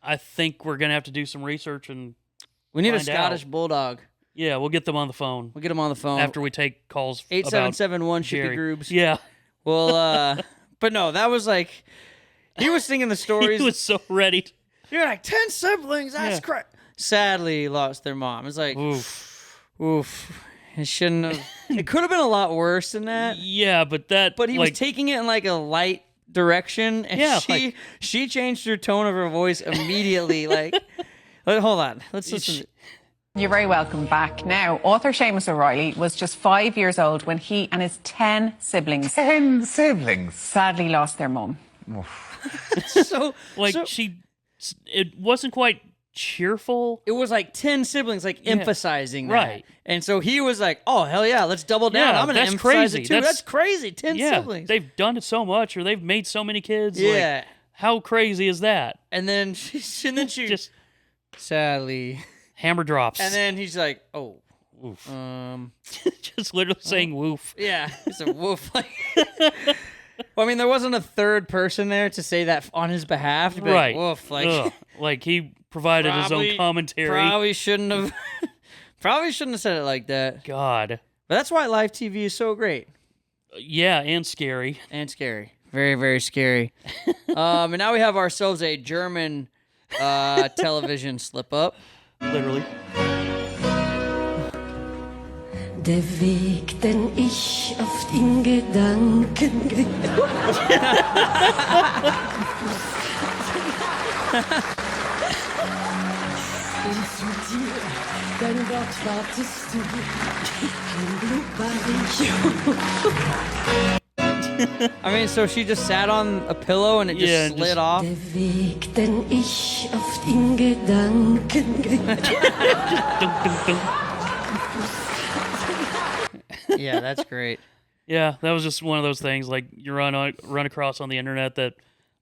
I think we're going to have to do some research and we need a Scottish bulldog. Yeah, we'll get them on the phone. We'll get them on the phone. After we take calls 8771 about Shippy Grubes. Yeah. Well, but no, that was like... He was singing the stories. He was so ready. You're like, 10 siblings, that's crazy. Sadly lost their mom. It's like, oof. It shouldn't have. It could have been a lot worse than that. Yeah, but he was taking it in like a light direction, and she changed her tone of her voice immediately. Like, hold on. Let's listen. You're very welcome back. Now, author Seamus O'Reilly was just 5 years old when he and his 10 siblings... 10 siblings? ...sadly lost their mum. It wasn't quite cheerful. It was like 10 siblings, like emphasizing that. Right. And so he was like, oh, hell yeah, let's double down. I'm going to emphasize it too. That's crazy. 10 siblings. They've done it so much, or they've made so many kids. Yeah. Like, how crazy is that? And then she just sadly hammer drops. And then he's like, oh. Woof. Just literally saying woof. Yeah. It's a woof. Well, I mean, there wasn't a third person there to say that on his behalf. To be right. Like, woof. Like, like he provided his own commentary. Probably shouldn't have said it like that. God. But that's why live TV is so great. Yeah, and scary. Very, very scary. And now we have ourselves a German television slip-up. Literally. Der Weg, den ich oft in Gedanken und zu dir, dein Wort was wartest du? Kein Blutbaricho. I mean, so she just sat on a pillow and it just slid off. Der Weg, den ich oft in Gedanken Yeah, that's great. Yeah, that was just one of those things like you run across on the internet that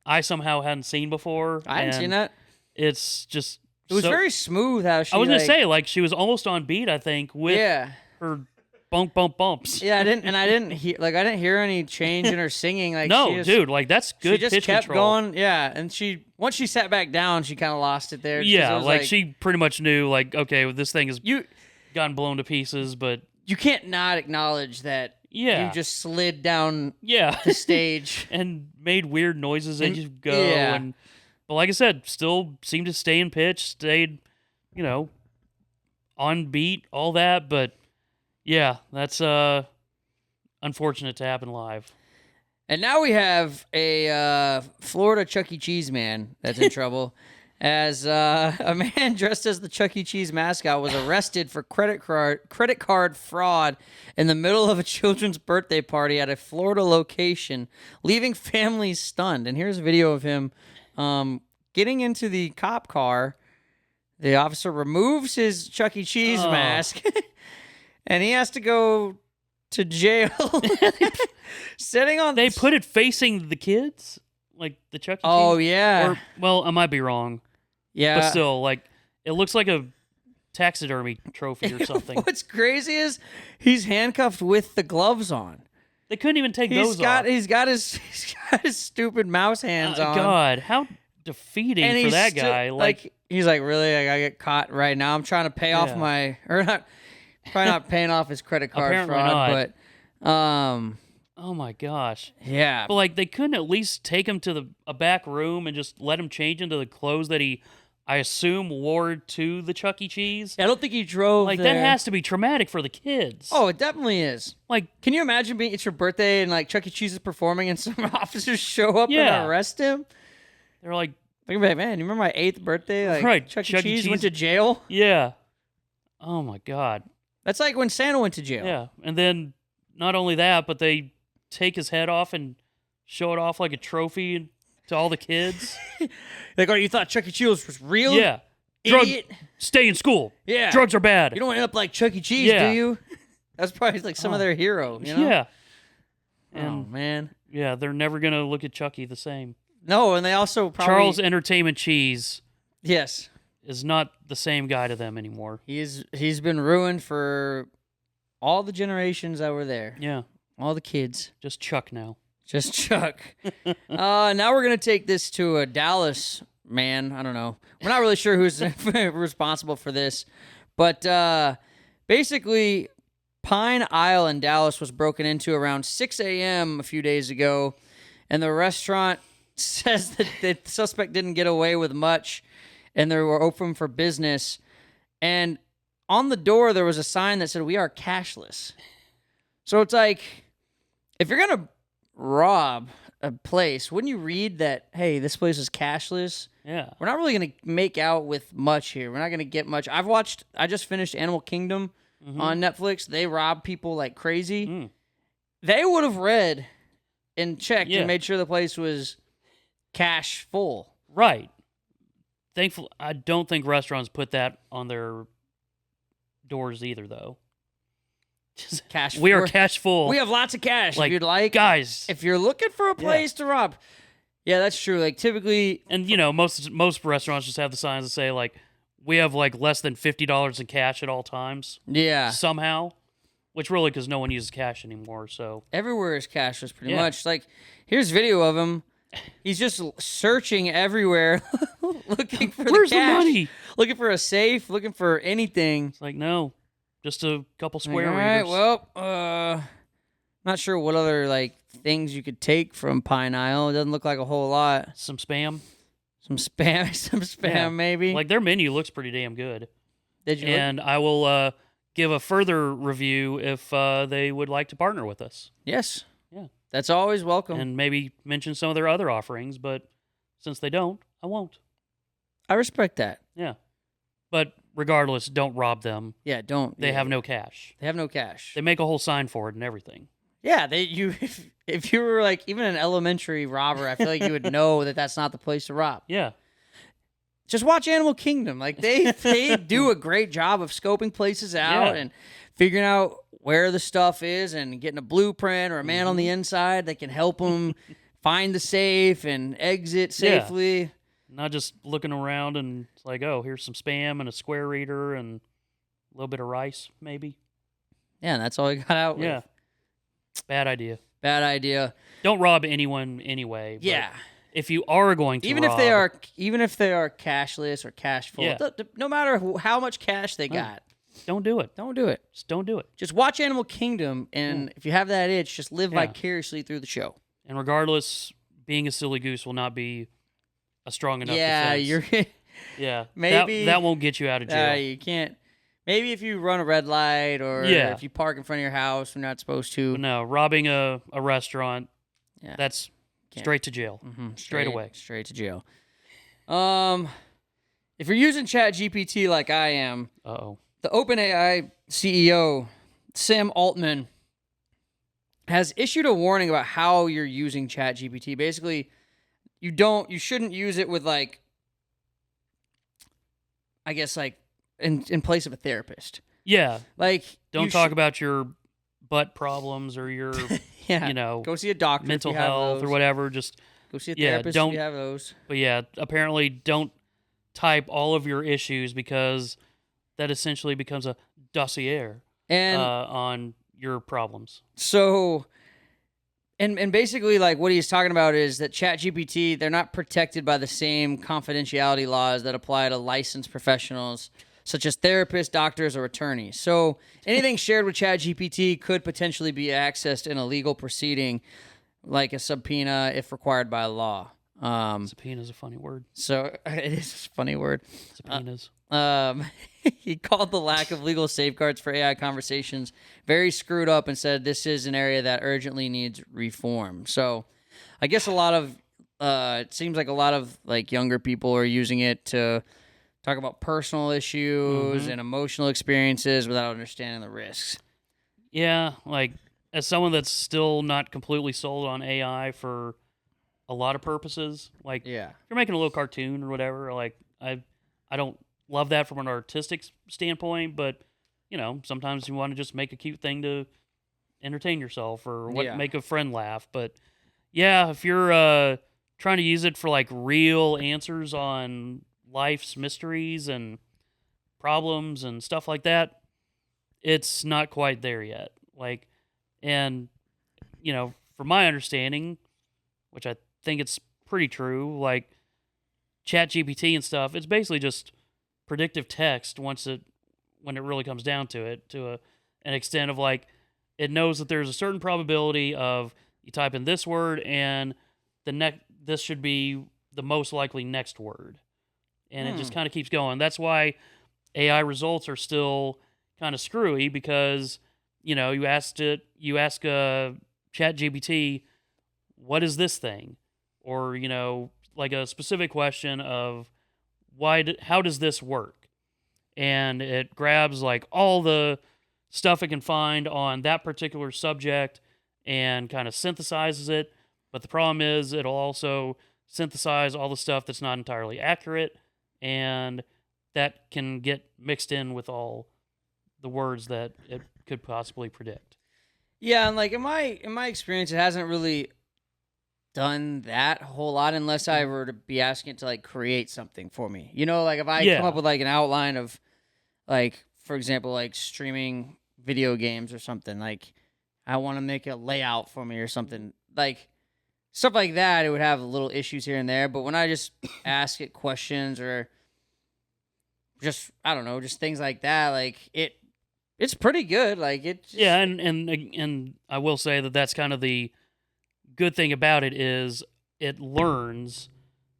I somehow hadn't seen before. I hadn't seen that. It's just It was very smooth how she. I was gonna say like she was almost on beat. I think with her bumps. Yeah, I didn't hear any change in her singing. Like no, she just, dude, like that's good. She just pitch kept control. going. Yeah, and once she sat back down, she kind of lost it there. Yeah, like she pretty much knew like okay, well, this thing has gotten blown to pieces, but you can't not acknowledge that. Yeah. You just slid down the stage. and made weird noises as you go. Yeah. But like I said, still seemed to stay in pitch, stayed, on beat, all that. But yeah, that's unfortunate to happen live. And now we have a Florida Chuck E. Cheese man that's in trouble. As a man dressed as the Chuck E. Cheese mascot was arrested for credit card fraud in the middle of a children's birthday party at a Florida location, leaving families stunned. And here's a video of him getting into the cop car. The officer removes his Chuck E. Cheese mask, and he has to go to jail. They put it facing the kids, like the Chuck E. Cheese. Oh yeah. Or, well, I might be wrong. Yeah. But still, like, it looks like a taxidermy trophy or something. What's crazy is he's handcuffed with the gloves on. They couldn't even take those off. He's got his stupid mouse hands on. God, how defeating for that guy. He's like, really? I gotta get caught right now. I'm trying to pay off probably not paying off his credit card Apparently fraud, not. Oh my gosh. Yeah. But like they couldn't at least take him to a back room and just let him change into the clothes that he, I assume, wore to the Chuck E. Cheese. I don't think he drove Like there. that has to be traumatic for the kids. Oh, it definitely is. Like, can you imagine it's your birthday and like Chuck E. Cheese is performing and some officers show up and arrest him? They're like, man, you remember my 8th birthday? Like, right, Chuck E. Cheese went to jail? Yeah. Oh my God. That's like when Santa went to jail. Yeah. And then not only that, but they take his head off and show it off like a trophy to all the kids. Like, oh, you thought Chuck E. Cheese was real? Yeah. Idiot. Stay in school. Yeah. Drugs are bad. You don't end up like Chuck E. Cheese, do you? That's probably like some of their hero, you know? Yeah. Oh, man. Yeah, they're never going to look at Chucky the same. No, and they also probably... Charles Entertainment Cheese. Yes. Is not the same guy to them anymore. He's been ruined for all the generations that were there. Yeah. All the kids. Just Chuck now. Just Chuck. Now we're going to take this to a Dallas man. I don't know. We're not really sure who's responsible for this. But basically, Pine Isle in Dallas was broken into around 6 a.m. a few days ago. And the restaurant says that the suspect didn't get away with much. And they were open for business. And on the door, there was a sign that said, "We are cashless." So it's like, if you're going to rob a place, wouldn't you read that, hey, this place is cashless? Yeah. We're not really going to make out with much here. We're not going to get much. I just finished Animal Kingdom on Netflix. They rob people like crazy. They would have read and checked and made sure the place was cash full. Right. Thankfully, I don't think restaurants put that on their doors either, though. Cash. We are cash full. We have lots of cash. Like, if you'd like, guys, if you're looking for a place to rob, yeah, that's true. Like typically, and most restaurants just have the signs that say like, we have like less than $50 in cash at all times. Yeah, somehow, which really because no one uses cash anymore. So everywhere is cashless, pretty much. Like here's video of him. He's just searching everywhere, looking for Where's the cash, the money? Looking for a safe, looking for anything. It's like no. Just a couple square readers. All right, well, not sure what other like things you could take from Pine Isle. It doesn't look like a whole lot. Some spam, yeah. Maybe. Like their menu looks pretty damn good. Did you? And I will give a further review if they would like to partner with us. Yes. Yeah. That's always welcome. And maybe mention some of their other offerings, but since they don't, I won't. I respect that. Yeah. But regardless, don't rob them. Yeah, don't. They have no cash. They have no cash. They make a whole sign for it and everything. Yeah, if you were like even an elementary robber, I feel like you would know that that's not the place to rob. Yeah. Just watch Animal Kingdom. Like they do a great job of scoping places out and figuring out where the stuff is and getting a blueprint or a man on the inside that can help them find the safe and exit safely. Yeah. Not just looking around and it's like, oh, here's some Spam and a square reader and a little bit of rice, maybe. Yeah, and that's all he got out with. Yeah. Bad idea. Bad idea. Don't rob anyone anyway. Yeah. If you are going to even rob, if they are cashless or cash full, no matter how much cash they got, don't do it. Don't do it. Just don't do it. Just watch Animal Kingdom, and if you have that itch, just live vicariously through the show. And regardless, being a silly goose will not be a strong enough Yeah, defense. you're maybe that won't get you out of jail. You can't. Maybe if you run a red light or if you park in front of your house, you're not supposed to. But no, robbing a restaurant, that's straight to jail. Straight away. Straight to jail. If you're using ChatGPT like I am, the OpenAI CEO, Sam Altman, has issued a warning about how you're using ChatGPT. Basically, you shouldn't use it with like, I guess like in place of a therapist. Yeah. Like don't talk about your butt problems or your go see a doctor, mental if you have health those. or whatever. Just go see a therapist if you have those. But yeah, apparently don't type all of your issues because that essentially becomes a dossier on your problems. So, and basically, like what he's talking about is that ChatGPT, they're not protected by the same confidentiality laws that apply to licensed professionals, such as therapists, doctors, or attorneys. So, anything shared with ChatGPT could potentially be accessed in a legal proceeding, like a subpoena if required by law. Subpoena is a funny word. So it is a funny word. Subpoenas. He called the lack of legal safeguards for AI conversations very screwed up and said this is an area that urgently needs reform. So I guess a lot of it seems like a lot of like younger people are using it to talk about personal issues and emotional experiences without understanding the risks. Yeah, like as someone that's still not completely sold on AI for a lot of purposes, like if you're making a little cartoon or whatever, like I don't love that from an artistic standpoint, but you know, sometimes you want to just make a cute thing to entertain yourself or make a friend laugh. But yeah, if you're trying to use it for like real answers on life's mysteries and problems and stuff like that, it's not quite there yet. Like, and you know, from my understanding, which I think it's pretty true, like ChatGPT and stuff, it's basically just predictive text when it really comes down to it, to an extent of like, it knows that there's a certain probability of you type in this word and this should be the most likely next word. And it just kind of keeps going. That's why AI results are still kind of screwy because, you know, you ask ChatGPT, what is this thing? Or, you know, like a specific question of how does this work? And it grabs like all the stuff it can find on that particular subject and kind of synthesizes it. But the problem is it'll also synthesize all the stuff that's not entirely accurate, and that can get mixed in with all the words that it could possibly predict. Yeah, and like in my experience, it hasn't really done that a whole lot unless I were to be asking it to like create something for me. You know, like if I come up with like an outline of like, for example, like streaming video games or something, like I want to make a layout for me or something, like stuff like that, it would have little issues here and there. But when I just ask it questions or just, I don't know, just things like that, like it's pretty good. Like it. Yeah. And I will say that that's kind of the good thing about it is it learns,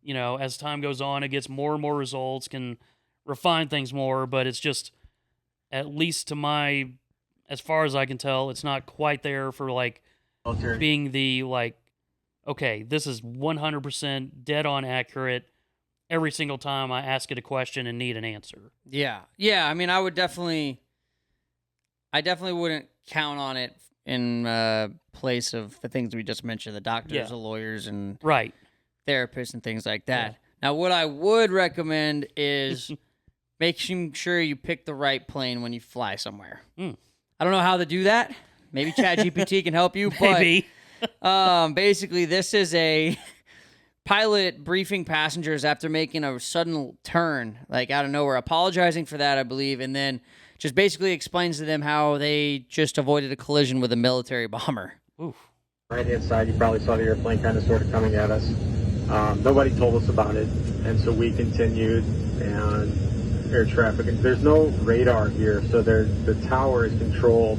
you know, as time goes on, it gets more and more results, can refine things more, but it's just, at least to as far as I can tell, it's not quite there for like being the like, okay, this is 100% dead on accurate every single time I ask it a question and need an answer. Yeah. Yeah, I mean, I definitely wouldn't count on it in place of the things we just mentioned, the doctors, the lawyers, and therapists and things like that. Yeah. Now, what I would recommend is making sure you pick the right plane when you fly somewhere. I don't know how to do that. Maybe ChatGPT can help you, but basically this is a pilot briefing passengers after making a sudden turn, like out of nowhere, apologizing for that, I believe, and then just basically explains to them how they just avoided a collision with a military bomber. Oof. Right-hand side, you probably saw the airplane kind of sort of coming at us. Nobody told us about it, and so we continued, and air traffic. There's no radar here, so the tower is controlled,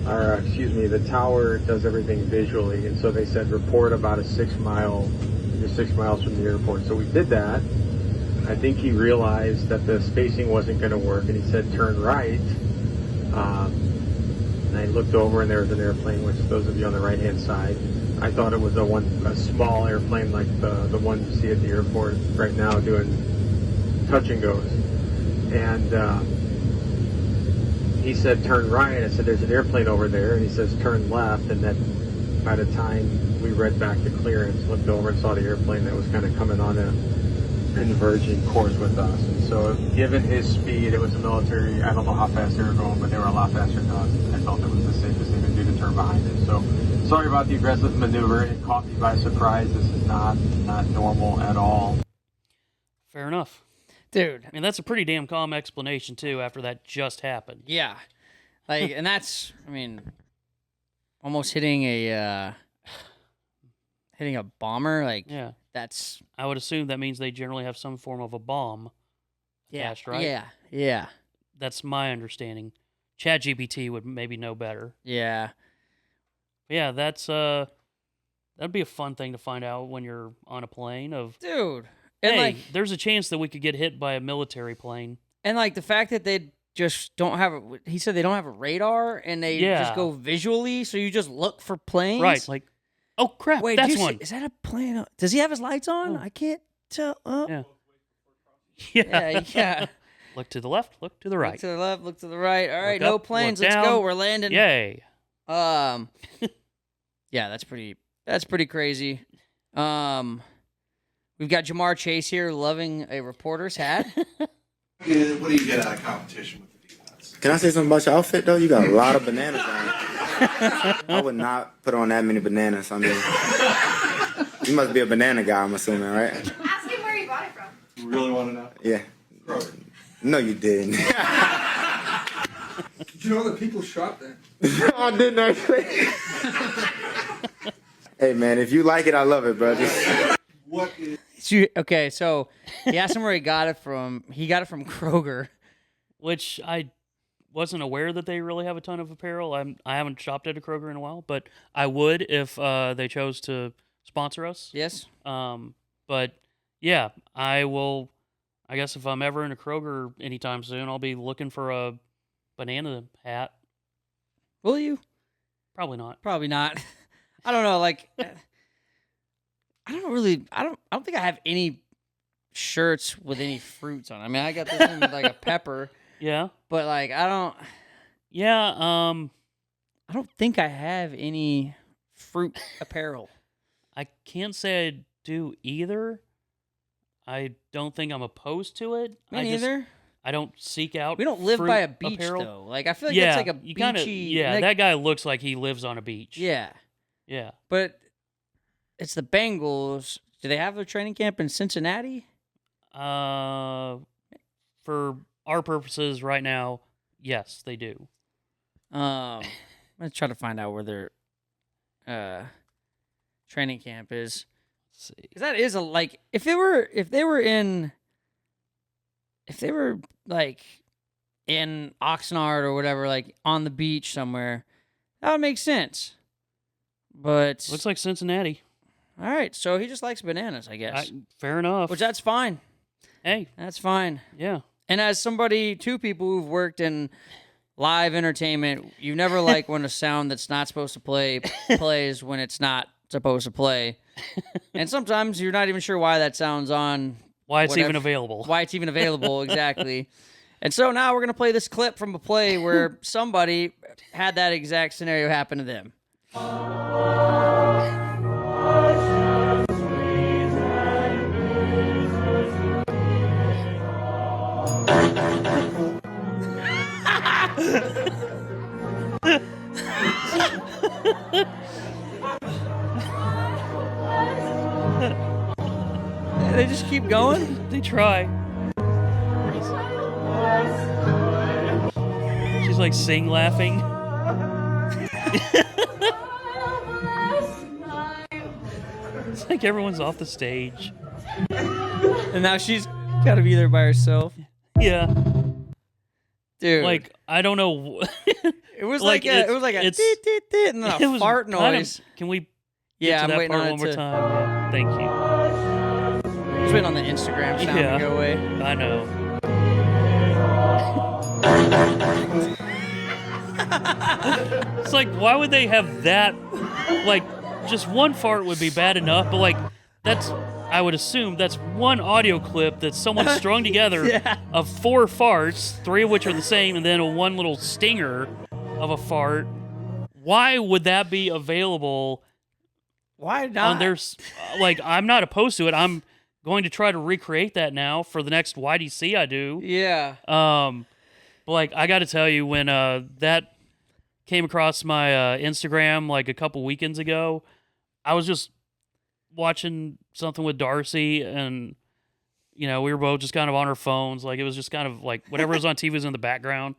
the tower does everything visually, and so they said report about you're 6 miles from the airport. So we did that. I think he realized that the spacing wasn't going to work, and he said turn right. And I looked over, and there was an airplane, which those of you on the right-hand side, I thought it was a small airplane like the one you see at the airport right now doing touch and goes. And he said turn right. I said there's an airplane over there, and he says turn left. And then by the time we read back the clearance, looked over and saw the airplane that was kind of coming on a converging course with us. And so given his speed, it was a military, I don't know how fast they were going, but they were a lot faster than us. I felt it was the safest thing to do to turn behind it. So sorry about the aggressive maneuver. It caught me by surprise. This is not normal at all. Fair enough. Dude. I mean, that's a pretty damn calm explanation, too, after that just happened. Yeah. Like, and that's, I mean, almost hitting a bomber. Like, yeah. That's... I would assume that means they generally have some form of a bomb attached, right? Yeah, yeah. That's my understanding. ChatGPT would maybe know better. Yeah. Yeah, that'd be a fun thing to find out when you're on a plane of... Dude. And hey, there's a chance that we could get hit by a military plane. And, like, the fact that they just don't have... He said they don't have a radar, and they just go visually, so you just look for planes? Right, like, oh, crap, wait, that's one. Is that a plane? Does he have his lights on? Oh. I can't tell. Yeah. Yeah. Look to the left, look to the right. Look to the left, look to the right. All right, look no up, planes. look Let's down. go. We're landing. Yay. Yeah, that's pretty crazy. We've got Jamar Chase here loving a reporter's hat. What do you get out of competition with the defense? Can I say something about your outfit, though? You got a lot of bananas on. I would not put on that many bananas. I mean, you must be a banana guy, I'm assuming, right? Ask him where you got it from. You really want to know? Yeah. Kroger. No, you didn't. Did you know that people shop there? I didn't actually. Hey, man, if you like it, I love it, bro. What is... Okay, so he asked him where he got it from. He got it from Kroger. Which I wasn't aware that they really have a ton of apparel. I haven't shopped at a Kroger in a while, but I would if they chose to sponsor us. Yes. But yeah, I will. I guess if I'm ever in a Kroger anytime soon, I'll be looking for a banana hat. Will you? Probably not. Probably not. I don't know. Like, I don't think I have any shirts with any fruits on. I mean, I got this one with like a pepper. Yeah. But like, I don't. Yeah. I don't think I have any fruit apparel. I can't say I do either. I don't think I'm opposed to it. Me neither. I don't seek out. We don't live fruit by a beach apparel. though. Like, I feel like that's like a beachy. That guy looks like he lives on a beach. Yeah. Yeah. But it's the Bengals. Do they have a training camp in Cincinnati? For our purposes right now, yes, they do. I'm gonna try to find out where their training camp is. Let's see. 'Cause that is like if they were like in Oxnard or whatever, like on the beach somewhere, that would make sense. But looks like Cincinnati. All right, so he just likes bananas, I guess. Fair enough. Which that's fine. Hey, that's fine. Yeah. And as two people who've worked in live entertainment, you never like when a sound that's not supposed to play plays when it's not supposed to play. And sometimes you're not even sure why that sound's on Why it's even whatever- available. Why it's even available, exactly. And so now we're going to play this clip from a play where somebody had that exact scenario happen to them. They just keep going? They try. She's like sing laughing. It's like everyone's off the stage. And now she's got to be there by herself. Yeah. Dude. Like, I don't know. It was like a it's- teet, teet, teet, and then it a was fart kind of- noise. Can we Yeah, get to I'm that waiting part on one it more to- time? Yeah, thank you. Just waiting on the Instagram sound Yeah. to go away. I know. It's like, why would they have that? Like, just one fart would be bad enough, but like, I would assume that's one audio clip that someone strung together Yeah. of 4 farts, 3 of which are the same, and then a one little stinger of a fart. Why would that be available? Why not? On their, like, I'm not opposed to it. I'm going to try to recreate that now for the next YDC I do. Yeah. But like, I got to tell you, when that came across my Instagram like a couple weekends ago, I was just watching something with Darcy, and we were both just kind of on our phones. Like, it was just kind of like whatever was on TV was in the background,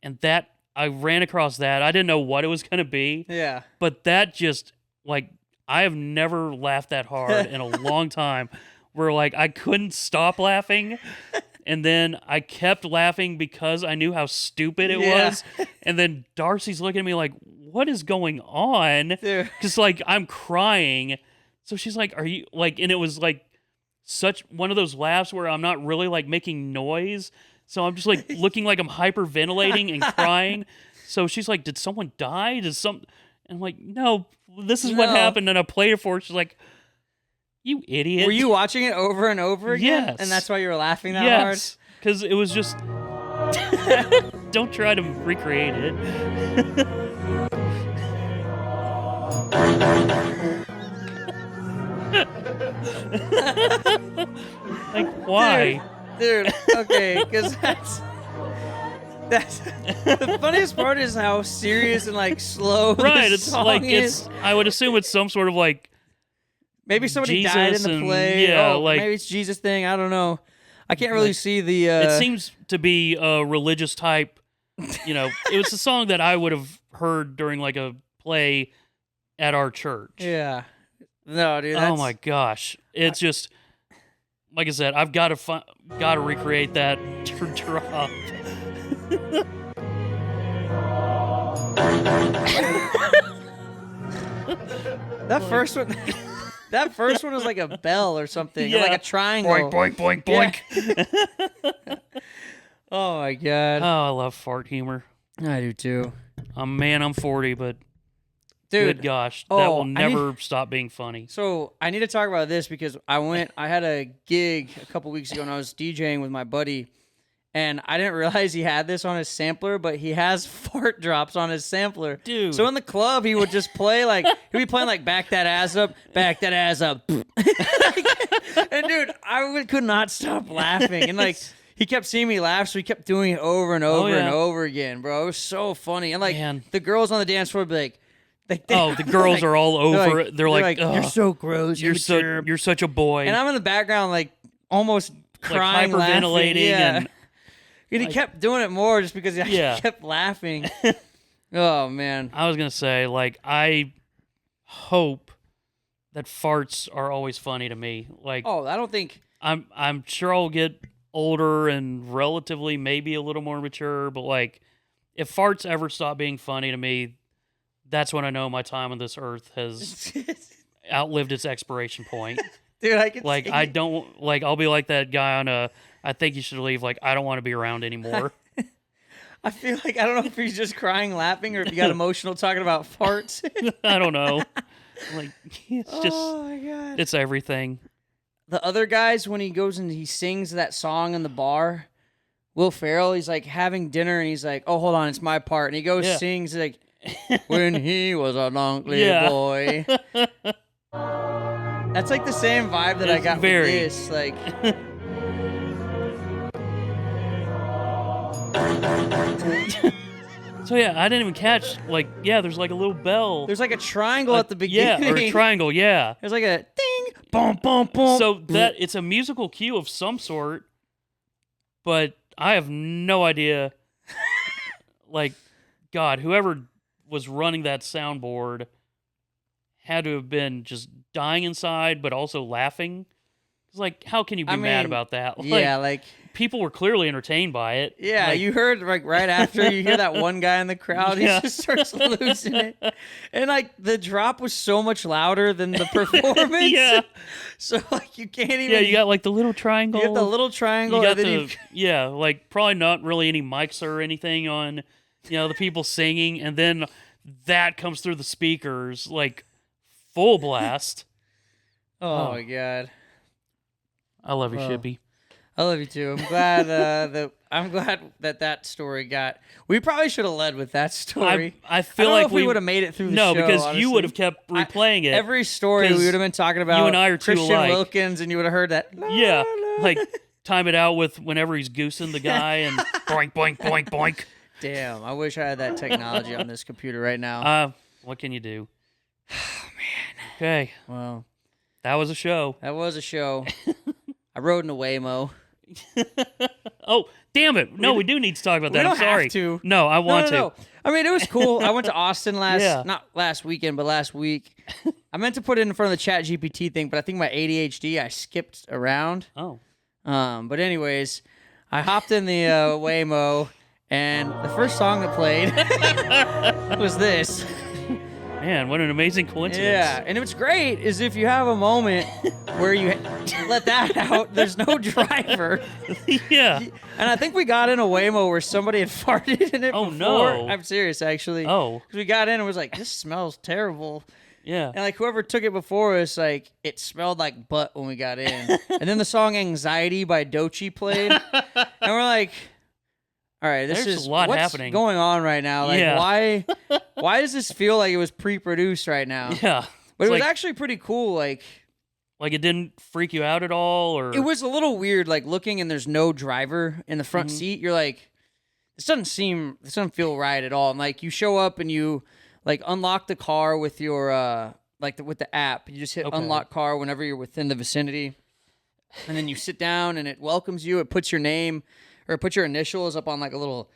and that I ran across that. I didn't know what it was going to be. Yeah. But that just, like, I have never laughed that hard in a long time. Where like I couldn't stop laughing, and then I kept laughing because I knew how stupid it was. And then Darcy's looking at me like, "What is going on?" Because like I'm crying. So she's like, "Are you like?" And it was like such one of those laughs where I'm not really like making noise. So I'm just like looking like I'm hyperventilating and crying. So she's like, "Did someone die? And I'm like, "No, this is what No. happened." And I played it for her. She's like, "You idiot." Were you watching it over and over again? Yes. And that's why you were laughing that hard? Yes, because it was just... Don't try to recreate it. Like, why? Dude, okay, because that's the funniest part is how serious and like slow Right, this it's song like is. I would assume it's some sort of like... Maybe somebody Jesus died in the and- play. yeah, Oh, like- maybe it's Jesus thing. I don't know. I can't really Like, see the. It seems to be a religious type. It was a song that I would have heard during like a play at our church. Yeah. No, dude. Oh That's, my gosh! It's just like I said. I've got to recreate that drop. That first one. That first one was like a bell or something, or like Yeah. a triangle. Boink, boink, boink, Yeah. Oh my god. Oh, I love fart humor. I do too. I'm 40, but Dude, good gosh, that oh, will I need- never stop being funny. So I need to talk about this because I had a gig a couple weeks ago and I was DJing with my buddy, and I didn't realize he had this on his sampler, but he has fart drops on his sampler. Dude. So in the club, he would just play like, he'd be playing like back that ass up. And dude, could not stop laughing. And like, he kept seeing me laugh, so he kept doing it over and over and yeah. over again, bro. It was so funny. And like, Man. the girls on the dance floor would be like, Oh, the girls like- are all over it. They're like, you're "Ugh, so gross. You're such a boy." And I'm in the background, like almost crying, hyperventilating laughing. Yeah. and he like- kept doing it more just because he Yeah. kept laughing. Oh man. I was gonna say, like, I hope that farts are always funny to me. Like, Oh, I don't think. I'm sure I'll get older and relatively maybe a little more mature, but like, if farts ever stop being funny to me, that's when I know my time on this earth has outlived its expiration point. Dude, I can Like, see I it. don't like. I'll be like that guy on I think you should leave. Like, I don't want to be around anymore. I feel like I don't know if he's just crying, laughing, or if he got emotional talking about farts. I don't know. Like, it's just. Oh my god. It's everything. the other guys when he goes and he sings that song in the bar. Will Ferrell, he's like having dinner and he's like, "Oh, hold on, it's my part." And he goes sings like, "When he was a lonely boy." That's like the same vibe that I got with this. Like, so yeah, I didn't even catch. Like, there's like a little bell. There's like a triangle at the beginning. Yeah, or a triangle. Yeah. There's like a ding, boom, boom, boom. So that it's a musical cue of some sort, but I have no idea. Like, God, whoever was running that soundboard had to have been just dying inside, but also laughing. It's like, how can you be mad about that? Like people were clearly entertained by it. Yeah, like, you heard like right after you hear that one guy in the crowd, he just starts losing it, and like the drop was so much louder than the performance. Yeah, so like you can't even. Yeah, you got like the little triangle. You got the little triangle. You got like probably not really any mics or anything on, the people singing, and then that comes through the speakers like full blast. Oh my God. I love you, Shippy. I love you too. I'm glad that story got. We probably should have led with that story. I feel like we would have made it through the show. No, because honestly. you would have kept replaying it. Every story we would have been talking about. You and I are too Christian alike. Wilkins, and you would have heard that. Like time it out with whenever he's goosing the guy and boink boink boink boink. Damn, I wish I had that technology on this computer right now. What can you do? Oh man. Okay. Well, that was a show. I rode in a Waymo. Oh, damn it. No, we do need to talk about that. We I'm don't sorry. have to. No, I want to. No. I mean, it was cool. I went to Austin not last weekend, but last week. I meant to put it in front of the Chat GPT thing, but I think my ADHD, I skipped around. Oh. But anyways, I hopped in the Waymo, and the first song that played was this. Man, what an amazing coincidence. Yeah, and what's great is if you have a moment where you let that out, there's no driver. Yeah. And I think we got in a Waymo where somebody had farted in it before. No. I'm serious, actually. Oh. Because we got in and was like, this smells terrible. Yeah. And like whoever took it before us, like it smelled like butt when we got in. And then the song Anxiety by Doechii played. And we're like, all right, this There's is a lot what's happening. going on right now. Like why does this feel like it was pre-produced right now? Yeah. But it was actually pretty cool. Like it didn't freak you out at all, or it was a little weird, like looking and there's no driver in the front seat. You're like, this doesn't feel right at all. And like you show up and you like unlock the car with your with the app. You just hit unlock car whenever you're within the vicinity. And then you sit down and it welcomes you. It puts your name or put your initials up on like a little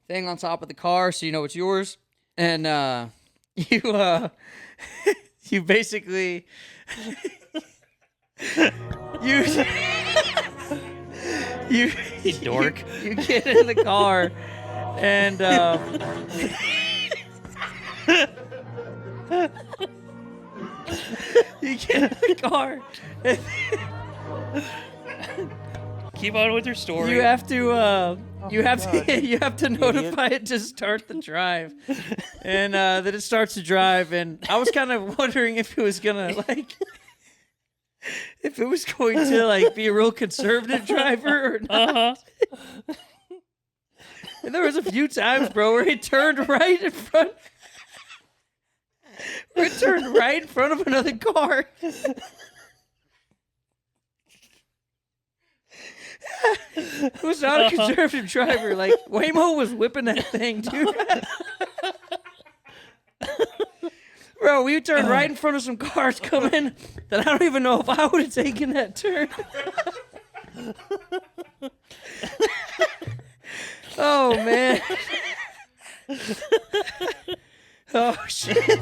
thing on top of the car so you know it's yours. And you basically you dork. You get in the car and you get in the car and keep on with your story. You have to you have to notify it to start the drive, and then it starts to drive. And I was kind of wondering if it was gonna if it was going to like be a real conservative driver or not. And there was a few times, bro, where it turned right in front. Where it turned right in front of another car. It was not a conservative driver. Like, Waymo was whipping that thing, dude. Bro, we turned right in front of some cars coming that I don't even know if I would have taken that turn. Oh, man. Oh, shit.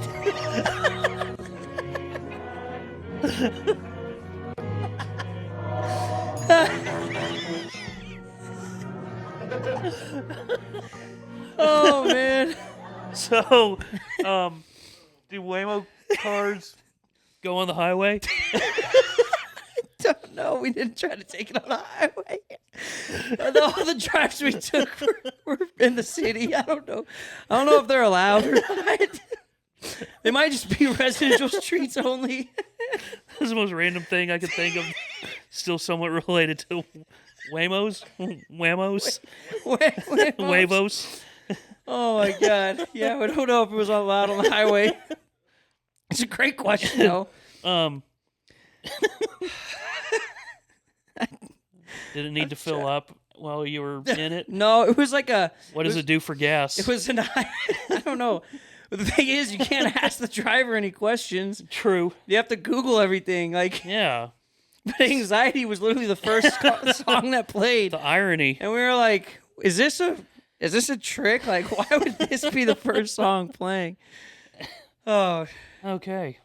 Oh, man. So, do Waymo cars go on the highway? Don't know. We didn't try to take it on the highway. All the drives we took were in the city. I don't know if they're allowed or not. They might just be residential streets only. This is the most random thing I could think of. still somewhat related to Wamos? Wamos? Wamos. Wavos? Oh my God! Yeah, I don't know if it was allowed on the highway. It's a great question, though. Did it need to fill up while you were in it? No, it was like a. What does it do for gas? It was I don't know. But the thing is, you can't ask the driver any questions. True. You have to Google everything. Like, yeah. But Anxiety was literally the first song that played. The irony. And we were like, is this a trick? Like, why would this be the first song playing? Oh. Okay.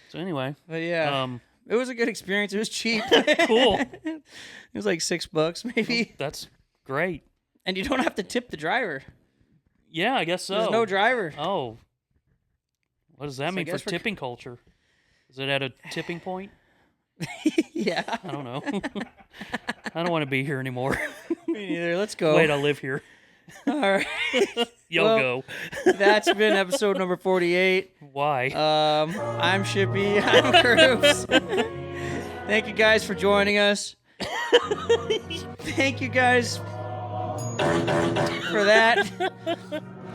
So anyway. But yeah. It was a good experience. It was cheap. Cool. It was like $6 maybe. Well, that's great. And you don't have to tip the driver. Yeah, I guess so. There's no driver. Oh. What does that mean for tipping culture? Is it at a tipping point? Yeah. I don't know. I don't want to be here anymore. Me neither. Let's go. Wait, I'll live here. All right. Y'all go. That's been episode number 48. Why? I'm Shippy. I'm Grubes. Thank you guys for joining us. Thank you guys for that.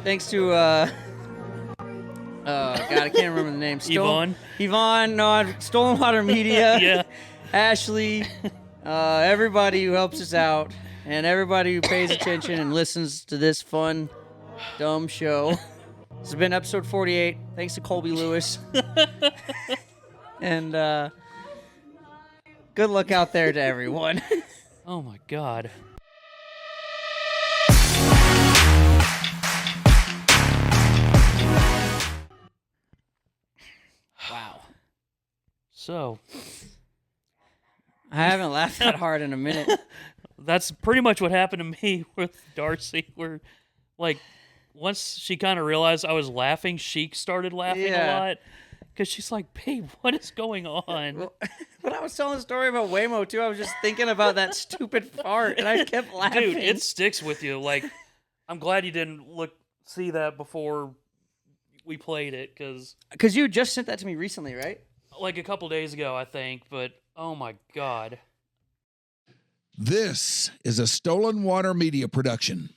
Thanks to God, I can't remember the name. Yvonne, no, Stolen Water Media. Yeah. Ashley, everybody who helps us out, and everybody who pays attention and listens to this fun, dumb show. This has been episode 48. Thanks to Colby Lewis. And good luck out there to everyone. Oh my God. Wow. So, I haven't laughed that hard in a minute. That's pretty much what happened to me with Darcy, where, like, once she kind of realized I was laughing, she started laughing a lot. Because she's like, babe, what is going on? When I was telling the story about Waymo, too, I was just thinking about that stupid fart, and I kept laughing. Dude, it sticks with you. Like, I'm glad you didn't see that before we played it, because you just sent that to me recently, right? Like a couple days ago, I think, but oh my God. This is a Stolen Water Media production.